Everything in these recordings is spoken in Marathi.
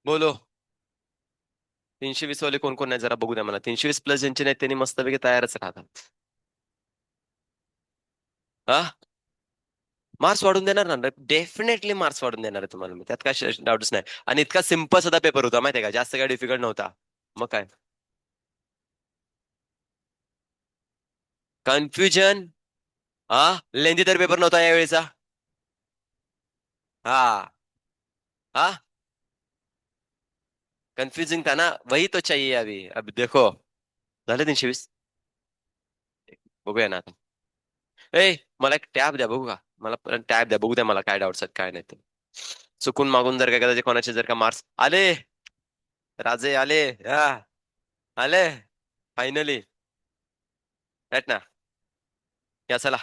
बोलो. 320 वाले कोण कोण नाही जरा बघू द्या मला. 320 प्लस ज्यांचे नाही त्यांनी मस्तपैकी तयारच राहतात. हा. मार्क्स वाढून देणार ना, डेफिनेटली मार्क्स वाढून देणार आहे तुम्हाला मी, त्यात काय डाऊटच नाही. आणि इतका सिम्पल सुद्धा पेपर होता माहितीये का, जास्त काय डिफिकल्ट नव्हता. मग काय. कन्फ्युजन. हा. लेंदी तर पेपर नव्हता यावेळेचा. हा. हा. कन्फ्युजिंग था ना, वही तो चाहिए अभी. अब देखो. झाले 320. बघूया ना आता. ए मला एक टॅब द्या बघू का. मला टॅब द्या बघू द्या मला काय डाऊट्स आहेत काय नाही ते. चुकून मागून जर का कदाचित कोणाचे जर का मार्क्स आले. राजे आले. हा. आले. फायनली. राईट ना. या चला.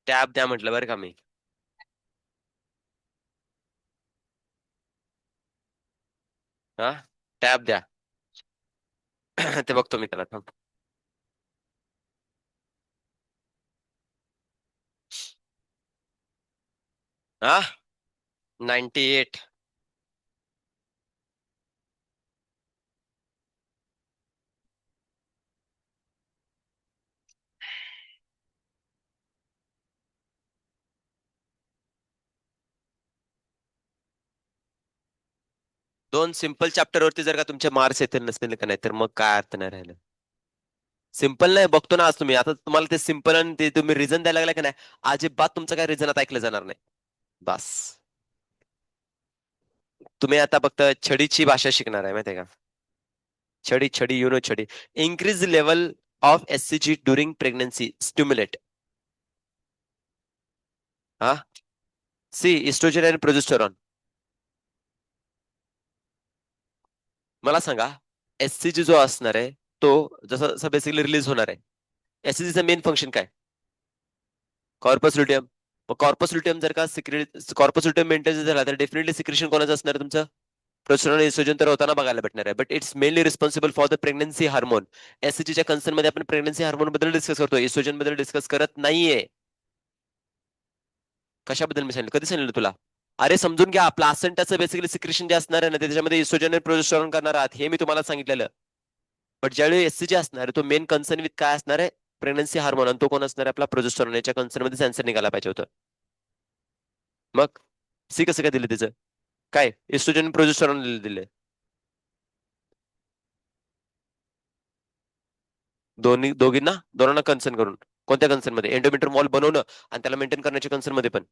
टॅब द्या म्हटलं बरं का मी. हा. टॅब द्या. ते बघतो मी त्याला थांब. हा. 98. दोन सिम्पल चॅप्टर वरती जर का तुमचे मार्क्स येतील नसतील का नाही तर मग काय अर्थ नाही राहिलं. सिम्पल नाही बघतो ना आज तुम्ही आता तुम्हाला ते सिम्पल आणि ते तुम्ही रिझन द्यायला लागला का नाही. अजिबात तुमचं काय रिझन आता ऐकलं जाणार नाही. बस. तुम्ही आता फक्त छडीची भाषा शिकणार आहे माहितीये का. छडी छडी छडी. Increase level of SCG during pregnancy stimulate. हा. सी इस्ट्रोजन आणि प्रोजेस्टेरॉन. मला सांगा. एससीजी जो असणार आहे तो जसं जसं बेसिकली रिलीज होणार आहे. एससीजीचं मेन फंक्शन काय. Corpus luteum. मग कॉर्पस लुटियम जर का कॉर्पस लुटियम मेंटेन झाला तर डेफिनेटली सिक्रेशन कोणाचं असणार आहे तुमचं. प्रोस्टेरॉन इस्ट्रोजन तर होताना बघायला भेटणार आहे but it's mainly responsible for the pregnancy hormone. एससीजीच्या कन्सर्न मध्ये आपण प्रेग्नन्सी हार्मोन बद्दल डिस्कस करतो इस्ट्रोजन बद्दल डिस्कस करत नाहीये. कशाबद्दल मी सांगितलं कधी सांगितलं तुला. अरे समजून घ्या प्लासेंटाचं बेसिकली सिक्रेशन जे असणार आहे ना त्याच्यामध्ये इस्ट्रोजन आणि प्रोजेस्टेरॉन करणार आहात हे मी तुम्हाला सांगितलेलं. बट ज्यावेळी एससीजी असणार आहे तो मेन कन्सर्न विथ काय असणार आहे. प्रेग्नन्सी हार्मोन आणि तो कोण असणार आहे आपला प्रोजेस्टेरॉन याच्या कन्सर्न मध्ये सेन्सर निघाला पाहिजे होतं. मग. सी कसं काय दिलं त्याचं. काय इस्ट्रोजन प्रोजेस्टेरॉन दिले. दोन्ही दोघींना दोघांना कन्सर्न करून. कोणत्या कन्सर्न मध्ये एंडोमेट्रियम वॉल बनवणं आणि त्याला मेंटेन करण्याच्या कन्सर्न मध्ये पण.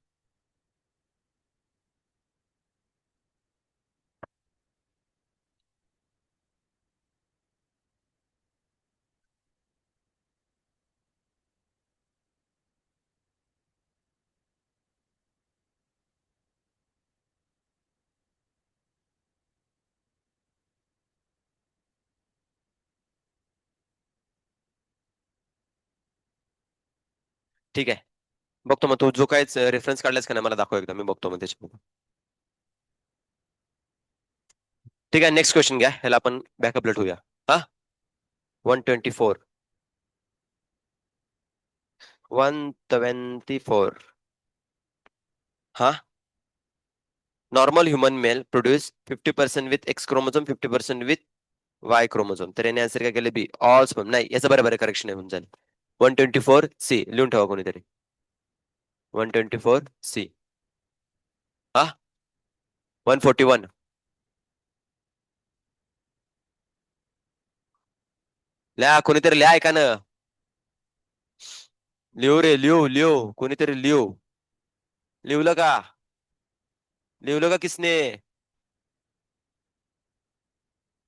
ठीक आहे. बघतो मग तू जो काय रेफरन्स काढलास का नाही मला दाखव एकदा मी बघतो मग त्याच्या. ठीक आहे नेक्स्ट क्वेश्चन घ्या ह्याला आपण बॅकअपला ठेवूया. हा. 124. 124. हा. Normal human male produce 50% with x chromosome 50% with Y chromosome तर याने आन्सर काय केलं बी ऑल स्पर्म नाही याचं बरोबर करेक्शन आहे होऊन जाईल. 124 सी लिहून ठेवा कोणीतरी. 124 सी. हा. 141. लिहा कोणीतरी लिहा ऐका ना. लिहू रे लिहू लिहू कोणीतरी लिहू. लिहलं का. लिहलं का किसने.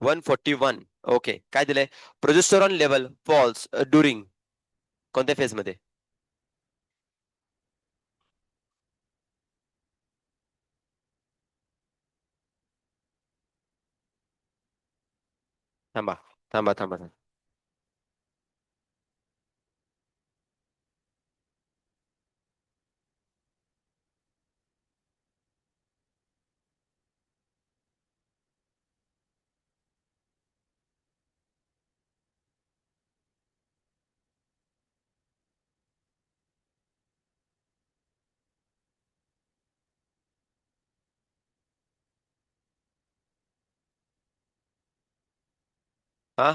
141. ओके काय दिलंय. प्रोजेस्टेरॉन लेवल फॉल्स ड्युरिंग कोणत्या फेज मध्ये. थांबा थांबा थांबा थांबा. हा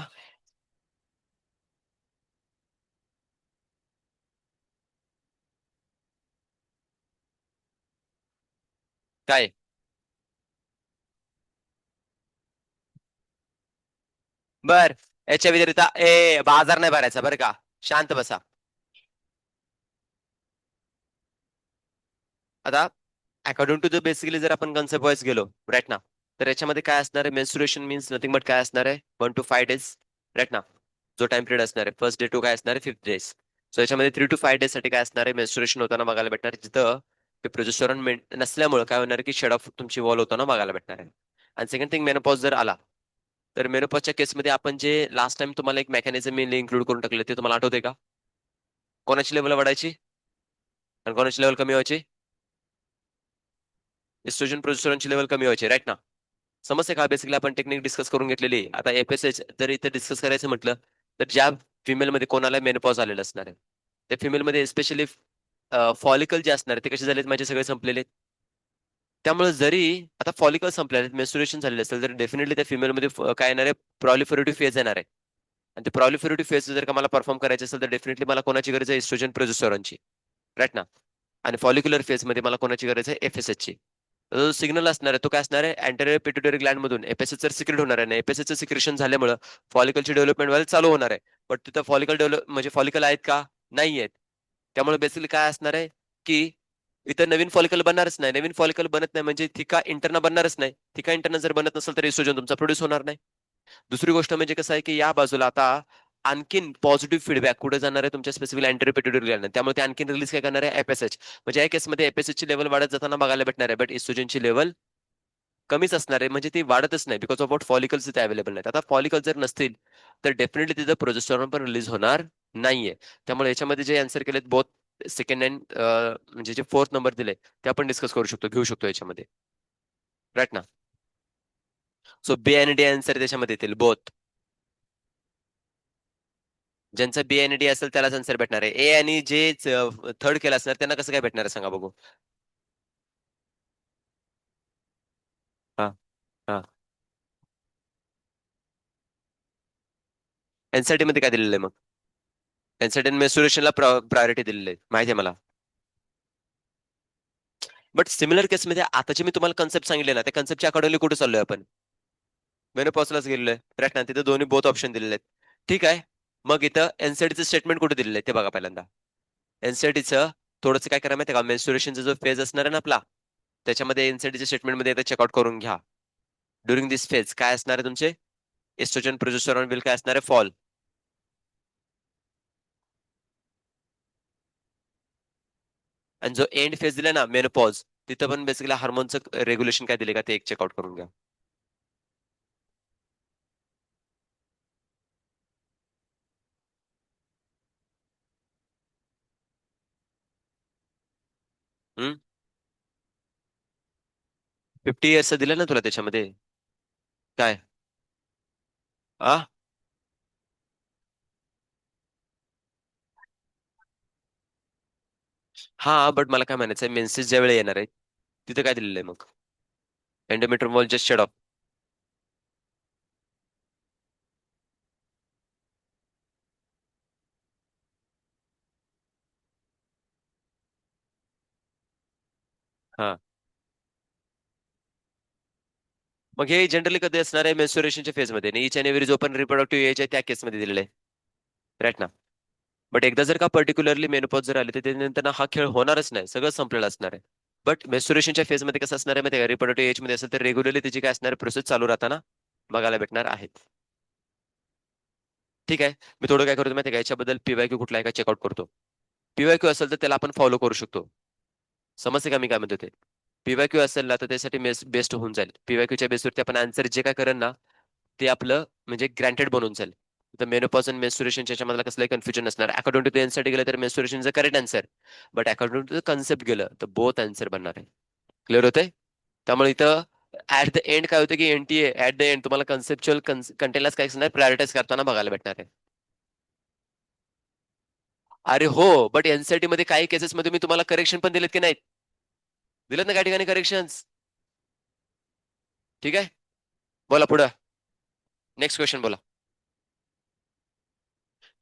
काय? बर, याच्या व्यतिरिक्त बाजार नाही भरायचा बरं का. शांत बसा. आता अकॉर्डिंग टू द बेसिकली जर आपण कन्सेप्ट वाईज गेलो राईट ना, तर याच्यामध्ये काय असणार आहे, मेन्स्ट्रुएशन मीन्स नथिंग बट काय असणार आहे, 1 to 5 days राईट ना. जो टाइम पिरियड असणार आहे फर्स्ट डे टू काय असणार आहे 5th डेज. सो याच्यामध्ये 3 to 5 days साठी काय असणार आहे, मेन्स्ट्रुएशन होताना बघायला भेटणार आहे, जिथं ते प्रोजेस्टेरॉन नसल्यामुळे काय होणार आहे की शेड ऑफ तुमची वॉल होताना बघायला भेटणार आहे. आणि सेकंड थिंग, मेनोपॉज जर आला तर मेनोपॉजच्या केसमध्ये आपण जे लास्ट टाइम तुम्हाला एक मेकॅनिझम मी इन्क्लूड करून टाकले ते तुम्हाला आठवते का? कोणाची लेवल वाढायची आणि कोणाची लेवल कमी व्हायची? इस्ट्रोजन प्रोजेस्टेरॉनची लेवल कमी व्हायची राईट ना. समजते का? बेसिकली आपण टेक्निक डिस्कस करून घेतलेली आहे. आता एफएसएच जर इथे डिस्कस करायचं म्हटलं तर ज्या फिमेलमध्ये कोणाला मेनोपॉज आलेलं असणार आहे त्या फिमेलमध्ये स्पेशली फॉलिकल जे असणार आहे ते कसे झालेत, माझे सगळे संपलेले आहेत. त्यामुळे जरी आता फॉलिकल संपले आहेत, मेन्स्ट्रुएशन झालेले असेल तर डेफिनेटली त्या फिमेलमध्ये काय येणार आहे, प्रॉलिफरेटिव्ह फेज येणार आहे. आणि ते प्रॉलिफरेटिव्ह फेज जर का मला परफॉर्म करायचे असेल तर डेफिनेटली मला कोणाची गरज आहे, इस्ट्रोजन प्रोजेस्टेरॉनची राईट ना. आणि फॉलिक्युलर फेज मध्ये मला कोणाची गरज आहे, एफएसएच ची. जो सिग्नल असणार आहे तो काय असणार आहे, अँटेरियर पिट्युटरी ग्लँड मधून एफएसएच चं सिक्रेट होणार आहे. एफएसएच चं सिक्रेशन झाल्यामुळे फॉलिकलची डेव्हलपमेंट व्हायला चालू होणार आहे. बट तिथं फॉलिकल डेव्हलप म्हणजे फॉलिकल आहेत का, नाही आहेत. त्यामुळे बेसिकली काय असणार आहे की इथं नवीन फॉलिकल बनणारच नाही. नवीन फॉलिकल बनत नाही म्हणजे थिका इंटरना बनणारच नाही. थिका इंटरना जर बनत नसेल तर इस्ट्रोजन तुमचा प्रोड्यूस होणार नाही. दुसरी गोष्ट म्हणजे कसं आहे की या बाजूला आता आणखीन पॉझिटिव्ह फीडबॅक कुठे जाणार आहे, तुमच्या स्पेसिफिक अँटेरियर पिट्युटरी ग्लँड, त्यामुळे ते आणखीन रिलीज काय करणार आहे, एफएसएच. म्हणजे या केसमध्ये एफएसएच ची लेवल वाढत जाताना बघायला भेटणार आहे, बट इस्ट्रोजनची लेवल कमीच असणार आहे. म्हणजे ती वाढतच नाही बिकॉज ऑफ वॉट फॉलिकल्स इथे अवेलेबल नाहीत. आता फॉलिकल जर नसतील तर डेफिनेटली तिथं प्रोजेस्टेरॉन पण रिलीज होणार नाहीये. त्यामुळे याच्यामध्ये जे आन्सर केलेत बोथ सेकंड अँड म्हणजे जे फोर्थ नंबर दिले ते आपण डिस्कस करू शकतो, घेऊ शकतो याच्यामध्ये राईट ना. सो बी आणि डी आन्सर त्याच्यामध्ये येतील बोथ. ज्यांचा बी आणि डी असेल त्यालाच आन्सर भेटणार आहे. ए आणि जे थर्ड केला असणार त्यांना कसं काय भेटणार आहे सांगा बघू. हा हा. एनसीटी मध्ये काय दिलेलं आहे मग? एनसीटी मेन्स्ट्रुएशनला प्रायोरिटी दिलेली आहे माहिती आहे मला. बट सिमिलर केसमध्ये आता जे मी तुम्हाला कन्सेप्ट सांगितले ना त्या कन्सेप्टच्या अकॉर्डिंगली कुठे चाललोय आपण? मेनोपॉजलाच गेलेलो आहे राईट ना. तिथे दोन्ही बोथ ऑप्शन दिलेले आहेत. ठीक आहे. मग इथं एनसीटीचं स्टेटमेंट कुठे दिलेलं आहे ते बघा पहिल्यांदा. एनसीटीचं थोडंसं काय करा माहिती आहे का, मेन्स्ट्रुएशनचा जो फेज असणार आहे ना आपला त्याच्यामध्ये एनसीटीच्या स्टेटमेंटमध्ये एकदा चेकआउट करून घ्या. ड्युरिंग दिस फेज काय असणार आहे तुमचे, एस्ट्रोजन प्रोजेस्टेरॉन बिल काय असणार आहे, फॉल. आणि जो एंड फेज दिला ना मेनोपॉज, तिथं पण बेसिकली हार्मोनचं रेग्युलेशन काय दिले का ते एक चेकआउट करून घ्या. हम्म. 50 इयर्स दिलं ना तुला त्याच्यामध्ये. काय? आ. हा बट मला काय म्हणायचं मेन्सेस ज्या वेळी येणार आहे तिथे काय दिलेलं आहे मग, endometrium wall just shed off. हा. मग हे जनरली कधी असणार आहे, मेन्स्ट्रुएशनच्या फेज मध्ये आणि इच अँड एव्हरी जो पण रिप्रोडक्टिव्ह एज आहे त्या केसमध्ये दिलेलं आहे राईट ना. बट एकदा जर का पर्टिक्युलरली मेनोपॉज जर आले तर त्यानंतर हा खेळ होणारच नाही, सगळं संपलेलं असणार आहे. बट मेन्स्ट्रुएशनच्या फेज मध्ये कसं असणार आहे माहिती रिप्रोडक्टिव्ह एज मध्ये असेल तर रेग्युलरली त्याची काय असणार प्रोसेस चालू राहताना बघायला भेटणार आहेत. ठीक आहे. मी थोडं काय करतो माहिती का, याच्याबद्दल पीवायक्यू कुठला आहे का चेकआउट करतो. पीवायक्यू असेल तर त्याला आपण फॉलो करू शकतो. समजते का मी काय म्हणतो ते? पीवायक्यू असेल ना तर त्यासाठी बेस्ट होऊन जाईल. पीवायक्यूच्या बेसवरती आपण आन्सर जे काय करेल ना ते आपलं म्हणजे ग्रँटेड बनून जाईल. तर मेनोपॉज आणि मेन्स्ट्रुएशनच्या याच्यामधला कसलाही कन्फ्युजन नसणार. अकॉर्डिंग टू एनसाठी गेलं तर menstruation is correct answer. But according to concept गेलं तर बोथ आन्सर बनणार आहे. क्लिअर होतंय? त्यामुळे इथं ऍट द एंड काय होतं की एनटीए ऍट द एंड तुम्हाला कन्सेप्च्युअल कंटेनलाच काय असणार प्रायोरिटाईज करताना बघायला भेटणार आहे. अरे हो, बट एनसीटी मध्ये काही केसेस मध्ये मी तुम्हाला करेक्शन पण दिलेत की नाहीत? दिलेत ना काही ठिकाणी करेक्शन्स. ठीक आहे. बोला पुढं. नेक्स्ट क्वेश्चन बोला.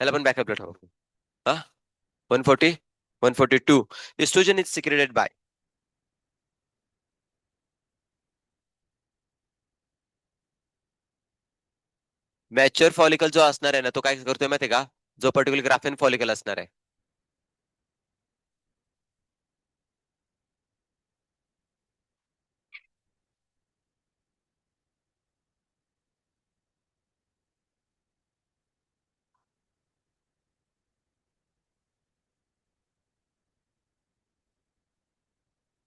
याला पण बॅकअप ठेवा. हा, 140, 142. Estrogen is secreted by mature follicle. जो असणार आहे ना, तो काय करतोय माहितीये का? जो पर्टिक्युलर ग्राफेन फॉलिकल असणार आहे,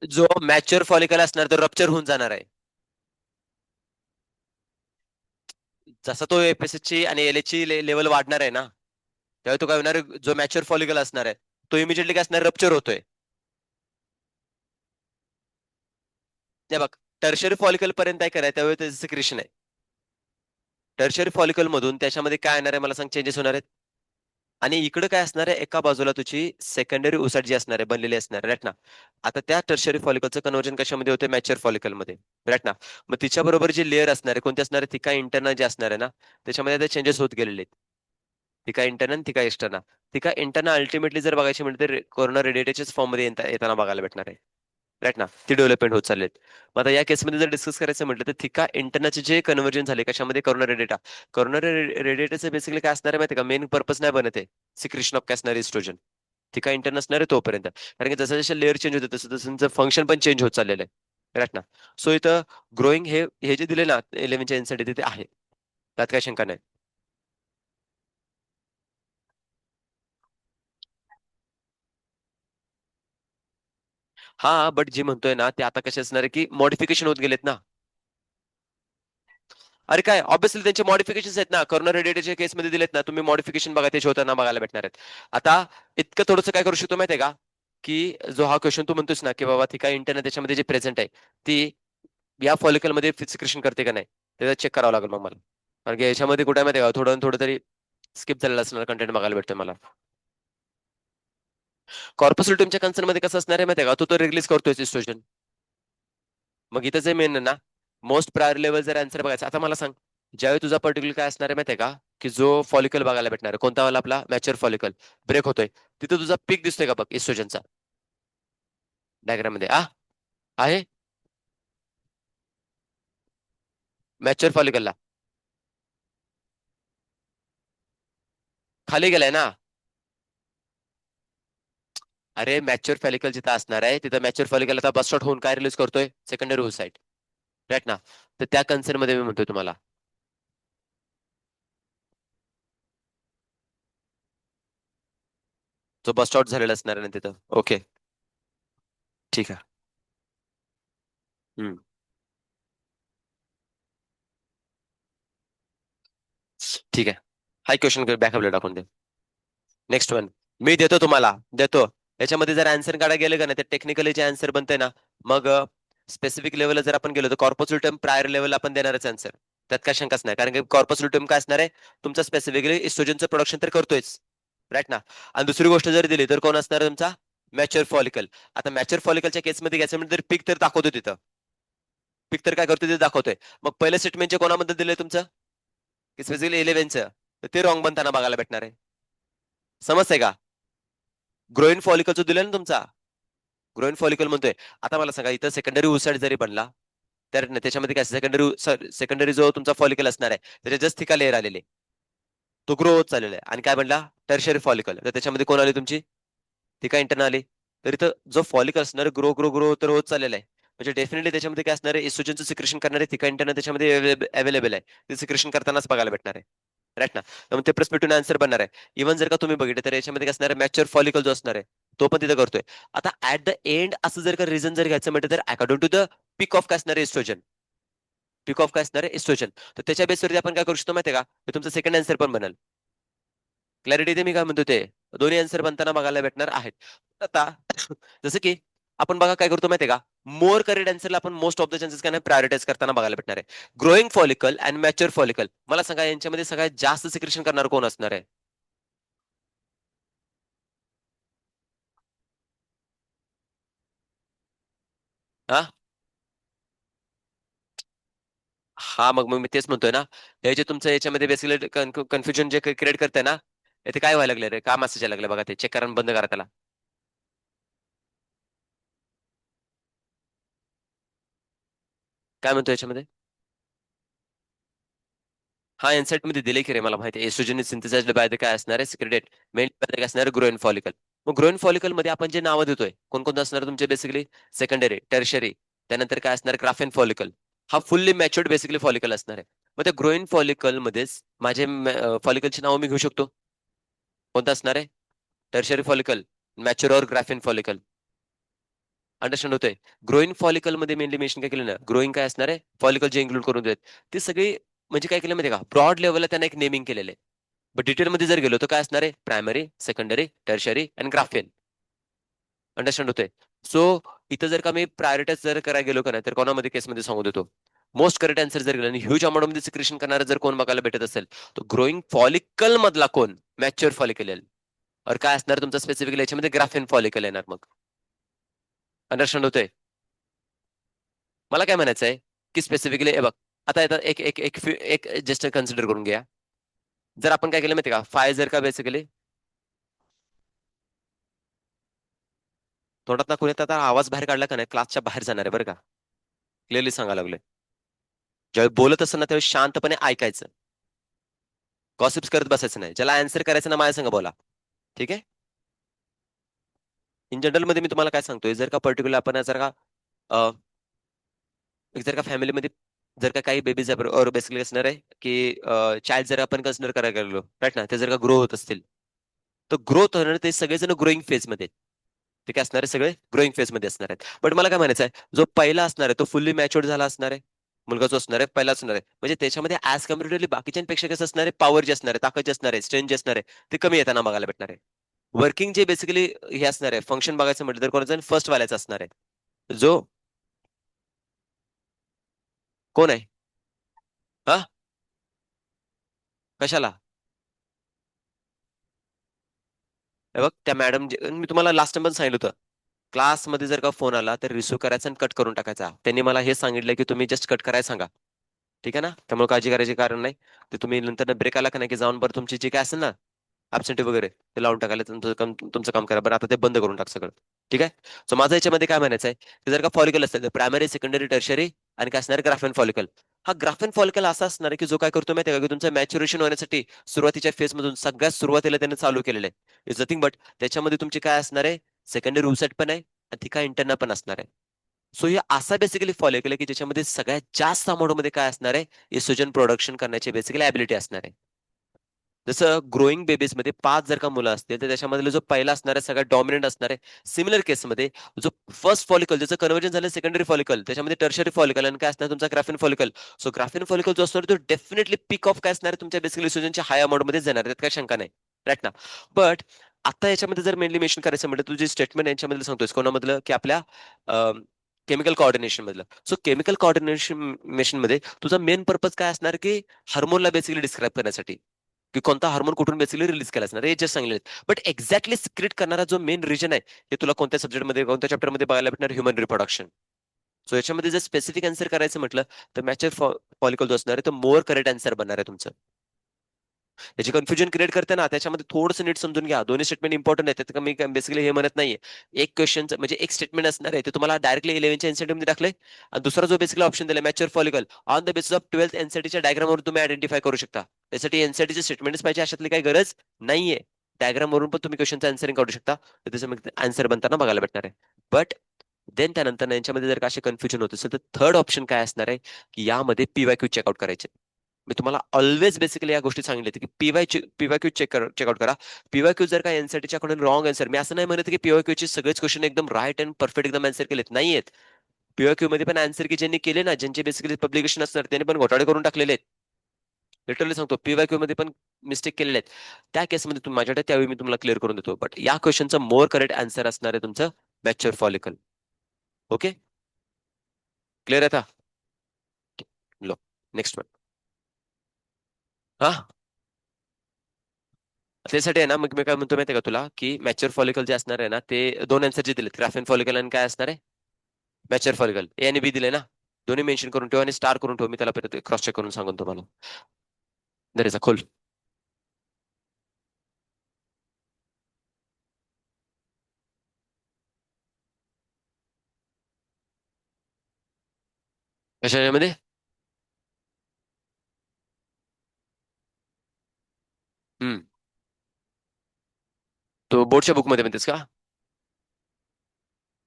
जो मॅच्युअर फॉलिकल असणार तो रप्चर होऊन जाणार आहे. जसा तो एफएसएच ची आणि एलएच ची लेवल वाढणार आहे ना, त्यावेळी तो काय होणार आहे, जो मॅच्युअर फॉलिकल असणार आहे तो इमिजिएटली काय असणार, रप्चर होतोय. ते बघ, टर्शरी फॉलिकल पर्यंत काय करायचं त्यावेळी त्याचं सिक्रेशन आहे. टर्शरी फॉलिकल मधून त्याच्यामध्ये काय येणार आहे मला सांग, चेंजेस होणार आहेत. आणि इकडे काय असणार आहे, एका बाजूला तुझी सेकंडरी उसाट जी असणार आहे, बनलेली असणार आहे, राईट ना. आता त्या टर्शरी फॉलिकलचं कन्वर्जन कशामध्ये होते, मॅच्युअर फॉलिकल मध्ये, राईट ना. मग तिच्या बरोबर जी लेअर असणार आहे, कोणती असणार आहे, ती काय इंटरनल जे असणार आहे ना, त्याच्यामध्ये ते चेंजेस होत गेलेले आहेत. ती काय इंटरनल, ती काय एक्सटर्नल. ती काय इंटरनल अल्टिमेटली जर बघायची म्हणजे कोरोना रेडिएटेडच्याच फॉर्म मध्ये येताना बघायला भेटणार आहे, राईट ना. ती डेव्हलपमेंट होत चालली. मग आता या केसमध्ये जर डिस्कस करायचं म्हटलं तर थिका इंटरनलचे जे कन्वर्जन झाले कशामध्ये, कोरोना रेडिएटा. कोरोना रेडिएटाचं बेसिकली काय असणार आहे माहिती का, मेन पर्पज नाही बनत आहे सिक्रेशन ऑफ काय असणार, इस्ट्रोजन. थिका इंटर नसणार आहे तोपर्यंत, कारण की जसं जसं लेअर चेंज होते तसं तसं फंक्शन पण चेंज होत चाललेलं आहे, राईट ना. सो इथं ग्रोईंग हे हे जे दिले ना 11च्या एनसाठी तिथे आहे, त्यात काही शंका नाही. हा, बट जे म्हणतोय ना ते आता कसे असणार आहे की मॉडिफिकेशन होत गेलेत ना. अरे काय, ऑब्व्हियसली त्यांचे मॉडिफिकेशन आहेत ना, करोना रेडिएटच्या केसमध्ये दिलेत ना, तुम्ही मॉडिफिकेशन बघा त्याचे होताना बघायला भेटणार आहेत. आता इतकं थोडंसं काय करू शकतो माहितीये का, की जो हा क्वेश्चन तू म्हणतोस ना की बाबा ती काय इंटरनेट त्याच्यामध्ये जे प्रेझेंट आहे ती या फॉलिकल मध्ये सिक्रेशन करते का नाही, त्याचा चेक करावं लागेल मग मला. कारण की याच्यामध्ये कुठे माहिती का, थोडं थोडं तरी स्किप झालेलं असणार कंटेंट बघायला भेटतोय मला. कॉर्पस ल्युटियमच्या कन्सर्न मध्ये कसं असणार आहे माहिती का, तो तो रिलीज करतोय इस्ट्रोजन. मग इथं जे मेन ना, मोस्ट प्रायर लेवल जर आन्सर बघायचा, आता मला सांग, ज्यावेळी तुझा पर्टिक्युलर काय असणार आहे माहिती आहे का, की जो फॉलिकल बघायला भेटणार आहे कोणता वाला, आपला मॅच्युअर फॉलिकल ब्रेक होतोय, तिथं तुझा पीक दिसतोय का बघ इस्ट्रोजनचा, डायग्राम मध्ये आहे मॅच्युअर फॉलिकलला. खाली गेलाय ना. अरे मॅच्युअर फॉलिकल जिथं असणार आहे तिथं मॅच्युअर फॉलिकल आता बस्ट आउट होऊन काय रिलीज करतोय, सेकंडरी ओसाइट, राईट ना. तर त्या कन्सर्न मध्ये मी म्हणतोय तुम्हाला, जो बस्ट आउट झालेला असणार आहे ना तिथं. ओके, ठीक आहे. हम्म, ठीक आहे. हाय क्वेश्चन बॅकअपला टाकून दे. नेक्स्ट वन मी देतो तुम्हाला, देतो. याच्यामध्ये जर आन्सर काढा गेलं का नाही, तर टेक्निकली जे आन्सर बनते ना, मग स्पेसिफिक लेवलला जर आपण गेलो तर कॉर्पोरेट प्रायर लेवल आपण देणारच आन्सर. त्यात काय शंकाच नाही, कारण की कॉर्पोरेट काय असणार आहे, तुमचा स्पेसिफिकली इस्ट्रोजनचं प्रोडक्शन तर करतोयच, राईट ना. आणि दुसरी गोष्ट जर दिली तर कोण असणार आहे तुमचा, मॅच्युअर फॉलिकल. आता मॅच्युअर फॉलिकलच्या केसमध्ये घ्यायचं म्हणजे पिक तर दाखवतो तिथं, पिक तर काय करतो तिथे दाखवतोय. मग पहिल्या स्टेटमेंटचे कोणाबद्दल दिलंय तुमचं, की स्पेसिफिकली 11चं, तर ते रॉंग बनताना बघायला भेटणार आहे. समजतंय का. ग्रोईन फॉलिकल जो दिला ना तुमचा, ग्रोईन फॉलिकल म्हणतोय. आता मला सांगा, इथं सेकंडरी उसाट जरी बनला तर त्याच्यामध्ये काय, सेकंडरी जो तुमचा फॉलिकल असणार आहे त्याच्या जस्ट थिका लेअर आलेले, तो ग्रो होत चाललेला आहे. आणि काय बनला, टर्शरी फॉलिकल, तर त्याच्यामध्ये कोण आली तुमची, थिका इंटर्न आली. तर इथं जो फॉलिकल असणार ग्रो ग्रो ग्रो तर होत चाललेला आहे, म्हणजे डेफिनेटली त्याच्यामध्ये काय असणार आहे, इस्ट्रोजनचं सिक्रेशन करणारे थिका इंटर्न त्याच्यामध्ये अवेलेबल आहे, ते सिक्रेशन करतानाच बघायला भेटणार आहे, राईट ना. त्यामुळे ते पर्स्पेक्टिव्ह आन्सर बनणार आहे. इव्हन जर का तुम्ही बघितलं तर याच्यामध्ये काय असणार आहे, मॅच्युअर फॉलिकल जो असणार आहे तो पण तिथे करतोय. आता ऍट द एंड असं जर का रिझन जर घ्यायचं म्हटलं तर according to the peak of काय असणार आहे, इस्ट्रोजन. पिक ऑफ काय असणार आहे, इस्ट्रोजन. तर त्याच्या बेसवरती आपण काय करू शकतो माहिती आहे का, हे तुमचं सेकंड आन्सर पण बनेल. क्लॅरिटी ते मी काय म्हणतो ते दोन्ही आन्सर बनताना बघायला भेटणार आहेत. आता जसं की आपण बघा काय करतो माहितीये का, मोर करेक्ट आन्सरला आपण मोस्ट ऑफ द चान्सेस काय प्रायोरिटाइज करताना बघायला भेटणार आहे. Growing follicle and mature follicle, मला सांगा यांच्यामध्ये सगळ्यात जास्त सिक्रेशन करणार कोण असणार आहे. हा, हा, मग मग मी तेच म्हणतोय ना, हे जे तुमचं याच्यामध्ये बेसिकली कन्फ्युजन जे क्रिएट करताय ना, इथे काय व्हायला लागले रे, का मेसेज यायला लागले बघा, ते चेक करा आणि बंद करा त्याला. काय म्हणतो याच्यामध्ये? हा एनसेट मध्ये दिले की रे, मला माहिती आहे. एस्ट्रोजन सिंथेसाइज्ड बाय द काय असणार आहे, सिक्रेटेड मेन काय असणार, ग्रोइन फॉलिकल. मग ग्रोइन फॉलिकल मध्ये आपण जे नावं देतोय, कोणकोणतं असणार तुमचे बेसिकली? सेकंडरी, टर्शरी, त्यानंतर काय असणार, ग्राफेन फॉलिकल. हा फुल्ली मॅच्युअर्ड बेसिकली फॉलिकल असणार आहे. मग त्या ग्रोइन फॉलिकल मध्येच माझे फॉलिकलची नावं मी घेऊ शकतो. कोणतं असणार आहे? टर्शरी फॉलिकल, मॅच्युअर और ग्राफेन फॉलिकल. अंडरस्टँड होतंय? ग्रोईंग फॉलिकल मध्ये मेनली मेन्शन काय केलं ना, ग्रोईंग काय असणार आहे, फॉलिकल जे इन्क्लूड करून देत ते सगळे. म्हणजे काय केलं माहिती का, ब्रॉड लेवलला त्यांना एक नेमिंग केलेलं आहे. बट डिटेलमध्ये जर गेलो तर काय असणार आहे, primary, secondary, tertiary and Graafian. Understand होतंय? सो इथं जर का मी प्रायोरिटाइज जर करायला गेलो का नाही, तर कोणामध्ये केसमध्ये सांगू देतो, मोस्ट करेक्ट आन्सर जर गेलं आणि ह्यूज अमाऊंट मध्ये सिक्रेशन करणारा जर कोण बघायला भेटत असेल, तर ग्रोईंग फॉलिकल मधला कोण, मॅच्युअर फॉलिकल येईल. और काय असणार तुमचा स्पेसिफिकली याच्यामध्ये, ग्राफेन फॉलिकल येणार मग. अंडरस्टँड होतंय? मला काय म्हणायचं आहे की स्पेसिफिकली हे बघ, आता येतात एक एक एक एक जस्ट कन्सिडर करून घ्या. जर आपण काय केलं माहिती का, फाय जर का बेसिकली तोंडात ना कुणी आता आवाज बाहेर काढला का नाही, क्लासच्या बाहेर जाणार आहे बरं का. क्लिअरली सांगायला लागलोय. ज्यावेळी बोलत असताना त्यावेळी शांतपणे ऐकायचं, गॉसिप्स करत बसायचं नाही. ज्याला आन्सर करायचं ना, माझ्या संग बोला. ठीक आहे? इन जनरल मध्ये मी तुम्हाला काय सांगतोय, जर का पर्टिक्युलर आपण जर का अ, जर का फॅमिलीमध्ये जर का काही बेबीज और बेसिकली असणार आहे की चाइल्ड जर आपण कन्सिडर करायला गेलो राईट ना, ते जर का ग्रो होत असतील, तर ग्रोथ होणार ते सगळेजण ग्रोईंग फेज मध्ये. ते काय असणार आहे, सगळे ग्रोईंग फेज मध्ये असणार आहेत. बट मला काय म्हणायचं आहे, जो पहिला असणार आहे तो फुल्ली मॅच्युअर्ड झाला असणार आहे. मुलगा जो असणार आहे पहिला असणार आहे, म्हणजे त्याच्यामध्ये ऍज कम्पॅरेटिव्हली बाकीच्यांपेक्षा कसं असणार आहे, पॉवर जे असणार आहे, ताकद जे असणार आहे, स्ट्रेंथ जे असणार आहे, ते कमी येताना बघायला भेटणार आहे. वर्किंग जे बेसिकली हे असणार आहे, फंक्शन बघायचं म्हटलं तर कोणाचं फर्स्ट वाल्याचं असणार आहे. जो कोण आहे? हा, कशाला? हे बघ त्या मॅडम, मी तुम्हाला लास्ट टाइम पण सांगितलं होतं, क्लासमध्ये जर का फोन आला तर रिसिव्ह करायचा आणि कट करून टाकायचा. त्यांनी मला हे सांगितलं की तुम्ही जस्ट कट करायला सांगा. ठीक आहे ना, त्यामुळे काळजी करायची कारण नाही. ते तुम्ही नंतर ब्रेक आला का नाही, की जाऊन बरं तुमची जे काय असेल ना ऍबसेंटी वगैरे ते लावून टाकायला, तुमचं काम करा बरं. आता ते बंद करून टाक सगळं. ठीक आहे? सो माझं याच्यामध्ये काय म्हणायचं आहे, की जर का फॉलिकल असेल तर प्रायमरी, सेकंडरी, टर्शरी आणि काय असणार, ग्राफेन फॉलिकल. हा ग्राफेन फॉलिकल असा असणार आहे की जो काय करतो माहिती आहे का, की तुमचं मॅच्युरेशन होण्यासाठी सुरुवातीच्या फेज मधून सगळ्यात सुरुवातीला त्याने चालू केलेलं आहे. इज नथिंग बट त्याच्यामध्ये तुमची काय असणार आहे, सेकंडरी उसेट पण आहे आणि ती काय इंटरना पण असणार आहे. सो हे असा बेसिकली फॉलिकल आहे की ज्याच्यामध्ये सगळ्यात जास्त अमाऊंट मध्ये काय असणार आहे, इस्ट्रोजन प्रोडक्शन करण्याची बेसिकली ॲबिलिटी असणार आहे. जसं ग्रोईंग बेबीज मध्ये पाच जर का मुलं असतील तर त्याच्यामधला जो पहिला असणार आहे सगळ्यात डॉमिनंट असणार आहे. सिमिलर केसमध्ये जो फर्स्ट फॉलिकल ज्याचं कन्व्हर्जन झालं सेकंडरी फॉलिकल, त्याच्यामध्ये टर्शरी फॉलिकल आणि काय असणार तुमचा graphene follicle. So graphene follicle जो असणार तो डेफिनेटली पीक ऑफ काय असणार आहे, तुमच्या बेसिकली इस्ट्रोजनच्या हाय अमाऊंट मध्ये जाणार, त्यात काही शंका नाही. राईट ना? बट आता याच्यामध्ये जर मेनली मेन्शन करायचं म्हटलं, तुझी स्टेटमेंट यांच्यामध्ये सांगतोय कोणामधलं, की आपल्या केमिकल कोऑर्डिनेशन मधलं. सो केमिकल कोऑर्डिनेशन मध्ये तुझा मेन पर्पज काय असणार, की हार्मोनला बेसिकली डिस्क्राईब करण्यासाठी, की कोणता हार्मोन कुठून बेसिकली रिलीज केला असणार हे जस्ट सांगितले. बट एक्झॅक्टली सिक्रेट करणारा जो मेन रिजन आहे, हे तुला कोणत्या सब्जेक्टमध्ये कोणत्या चॅप्टरमध्ये बघायला भेटणार, ह्युमन रिप्रोडक्शन. सो याच्यामध्ये जर स्पेसिफिक आन्सर करायचं म्हटलं, तर मॅच्युअर फॉलिकल जो असणार आहे तो मोर करेक्ट आन्सर बनणार आहे तुमचं. याची कन्फ्युजन क्रिएट करते ना, त्याच्यामध्ये थोडंसं नीट समजून घ्या. दोन्ही स्टेटमेंट इंपॉर्टंट आहेत, त्यात मी बेसिकली हे म्हणत नाहीये. एक क्वेश्चन म्हणजे एक स्टेटमेंट असणार आहे, ते तुम्हाला डायरेक्टली 11च्या एनसीटी मध्ये टाकले, आणि दुसरा जो बेसिकली ऑप्शन दिला mature follicle on the basis of 12th एनसीटीच्या डायग्राम वरून तुम्ही आयडेंटिफाय करू शकता. त्यासाठी एनसीटीचे स्टेटमेंट्स पाहिजे अशातली काही गरज नाहीये. डायग्राम वरून पण तुम्ही क्वेश्चनचं आन्सरिंग काढू शकता, तर त्याचं मग आन्सर बनताना बघायला भेटणार आहे. बट देन त्यानंतर यांच्यामध्ये जर का असे कन्फ्युजन होत असेल, तर थर्ड ऑप्शन काय असणार आहे, की यामध्ये पीवायक्यू चेकआउट करायचे. मी तुम्हाला ऑलवेज बेसिकली या गोष्टी सांगितल्या की पीवायक्यू चेकआउट करा. पीवायक्यू जर का एनसीटीच्या कडून रॉंग आन्सर, मी असं नाही म्हणत की पीवायक्यू चे सगळेच क्वेश्चन एकदम राईट अँड परफेक्ट एकदम आन्सर केलेत, नाहीयेत. पीवायक्यू मध्ये पण आन्सर की ज्यांनी केले ना, ज्यांचे बेसिकली पब्लिकेशन असणार त्यांनी पण घोटाळे करून टाकलेले आहेत. लिटरली सांगतो, पीवायक्यू मध्ये पण मिस्टेक केलेले आहेत. त्या केसमध्ये तुम्ही माझ्याकडे त्यावेळी मी तुम्हाला क्लिअर करून देतो. बट या क्वेश्चनचं मोर करेक्ट आन्सर असणार आहे तुमचं मॅच्युअर फॉलिकल. ओके, क्लिअर आहे आता? Low, next one. हा, त्यासाठी आहे ना, मग मी काय म्हणतो माहिती आहे का तुला, की मॅच्युअर फॉलिकल जे असणार आहे ना, ते दोन आन्सर जे दिलेत, ग्राफेन फॉलिकल आणि काय असणार आहे, मॅच्युअर फॉलिकल. ए आणि बी दिले ना, दोन्ही मेन्शन करून ठेव आणि स्टार करून ठेव. मी त्याला परत क्रॉस चेक करून सांगून तुम्हाला. दर खोल. कशामध्ये? हम्म. तो बोर्डच्या बुकमध्ये म्हणतेस का?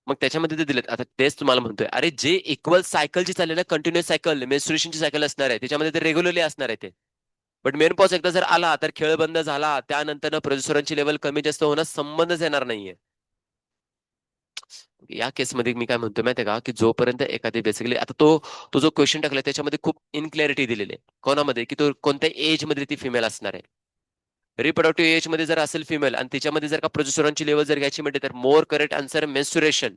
मग त्याच्यामध्ये ते दिलेत, आता तेच तुम्हाला म्हणतोय, अरे जे इक्वल सायकलची चालली ना, कंटिन्युअस सायकल, मेन्स्ट्रुएशनची सायकल असणार आहे, त्याच्यामध्ये ते रेग्युलरली असणार आहे ते. बट मेनपॉज एकदा जर आला तर खेळ बंद झाला, त्यानंतर प्रोजेस्टेरॉनची लेवल कमी जास्त होण्यास संबंधच येणार नाहीये. या केसमध्ये मी काय म्हणतो माहितीये का, की जोपर्यंत एखादी बेसिकली आता तो जो क्वेश्चन टाकलाय त्याच्यामध्ये खूप इनक्लॅरिटी दिलेली आहे कोणामध्ये, की तो कोणत्या एज मध्ये ती फिमेल असणार आहे. रिप्रोडक्टिव्ह एज मध्ये जर असेल फिमेल आणि त्याच्यामध्ये जर का प्रोजेस्टेरॉनची लेवल जर घ्यायची म्हणते तर मोर करेक्ट आन्सर मेन्स्ट्रुएशन.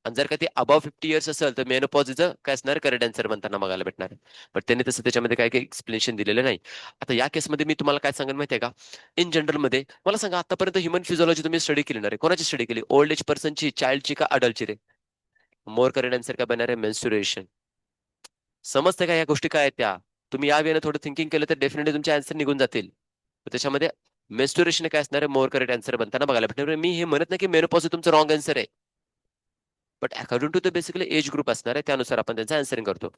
आणि जर का ते अबाव 50 इयर्स असेल तर मेनोपॉझचं काय असणार, करेक्ट आन्सर म्हणताना बघायला भेटणार आहे. पण त्यांनी तसं त्याच्यामध्ये काय काही एक्सप्लेनेशन दिलेलं नाही. आता या केसमध्ये मी तुम्हाला काय सांगेन माहितीये का, इन जनरल मध्ये मला सांगा, आतापर्यंत ह्युमन फिजिओलॉजी तुम्ही स्टडी केली ना रे, कोणाची स्टडी केली, ओल्ड एज पर्सनची, चाइल्डची का अडल्टची रे? मोर करेक्ट आन्सर काय बनणार आहे, मेन्स्ट्रुएशन. समजते का या गोष्टी काय आहेत त्या? तुम्ही या वेळेला थोडं थिंकिंग केलं तर डेफिनेटली तुमचे आन्सर निघून जातील. तर त्याच्यामध्ये मेन्स्ट्रुएशन काय असणार आहे, मोर करेक्ट आन्सर बनताना बघायला भेटणार. मी हे म्हणत नाही की मेनोपॉज तुमचं रॉंग आन्सर आहे, but according to the basically age group असणार आहे त्यानुसार आपण त्यांचं आन्सरिंग करतो.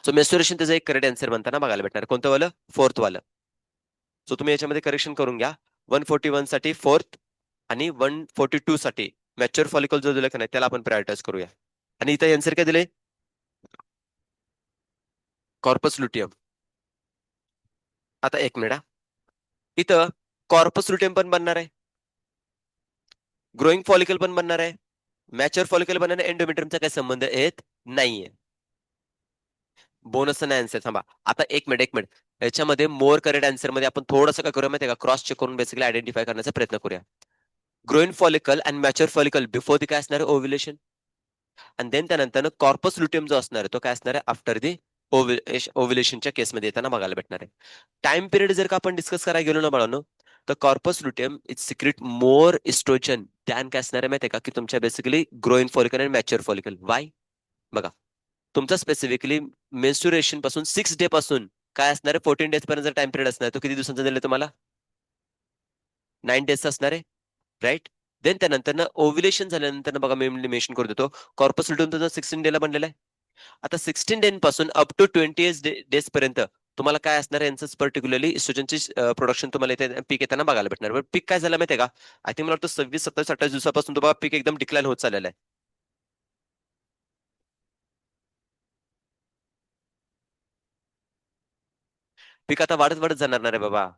सो मेन्स्ट्रुएशन त्याचं एक करेक्ट आन्सर बनताना बघायला भेटणार. कोणतं वालं? फोर्थ वालं. सो तुम्ही याच्यामध्ये करेक्शन करून घ्या. 141 साठी फोर्थ आणि 142 साठी मॅच्युअर फॉलिकल जो दिला का नाही त्याला आपण प्रायोरिटाइज करूया. आणि इथं आन्सर काय दिले? Corpus luteum. आता एक मिनिट हा. इथं कॉर्पस लुटियम पण बनणार आहे, ग्रोईंग फॉलिकल पण बनणार आहे, मॅच्युअर फॉलिकल बनणार, एंडोमेट्रियमचा काही संबंध येत नाहीये. बोनस नाही आन्सर. थांबा आता एक मिनिट याच्यामध्ये मोर करेक्ट आन्सर मध्ये आपण थोडंसं काय करूया माहिती का, क्रॉस चेक करून बेसिकली आयडेंटिफाय करण्याचा प्रयत्न करूया. ग्रोईन फॉलिकल आणि मॅच्युअर फॉलिकल बिफोर दी काय असणार, ओव्युलेशन. आणि देन त्यानंतर कॉर्पस लुटियम जो असणार आहे तो काय असणार आहे, आफ्टर दी ओव्युलेशनच्या केसमध्ये येताना बघायला भेटणार आहे. टाइम पिरियड जर का आपण डिस्कस करायला गेलो ना बाळांनो, तर corpus luteum is secrete more estrogen than काय असणार आहे माहिती आहे का, की तुमच्या बेसिकली ग्रोईन फॉलिकल आणि मॅच्युअर फॉलिकल. वाय? बघा, तुमचा स्पेसिफिकली मेन्स्ट्रुएशन पासून 6 डे पासून काय असणार आहे, 14 डेज पर्यंत टाइम पिरियड असणार आहे. तो किती दिवसांचा दिला तुम्हाला? 9 डेजचा असणार आहे, राईट. देन त्यानंतर ना ओव्युलेशन झाल्यानंतर बघा मी मेन्शन करू देतो, कॉर्पस लुटियम तुमचा 16 डेला बनलेला आहे. आता 16 डे पासून अप टू 20 डेज पर्यंत तुम्हाला काय असणार आहे, यांचं पर्टिक्युलरली इस्ट्रोजनची प्रोडक्शन तुम्हाला इथे पीक येताना बघायला भेटणार. बट पीक काय झालं माहिती आहे का, आय थिंक मला वाटतं 26, 27, 28 दिवसापासून तुम्हाला पीक एकदम डिक्लाइन होत चाललेला आहे. पीक आता वाढत वाढत जाणार ना रे बाबा.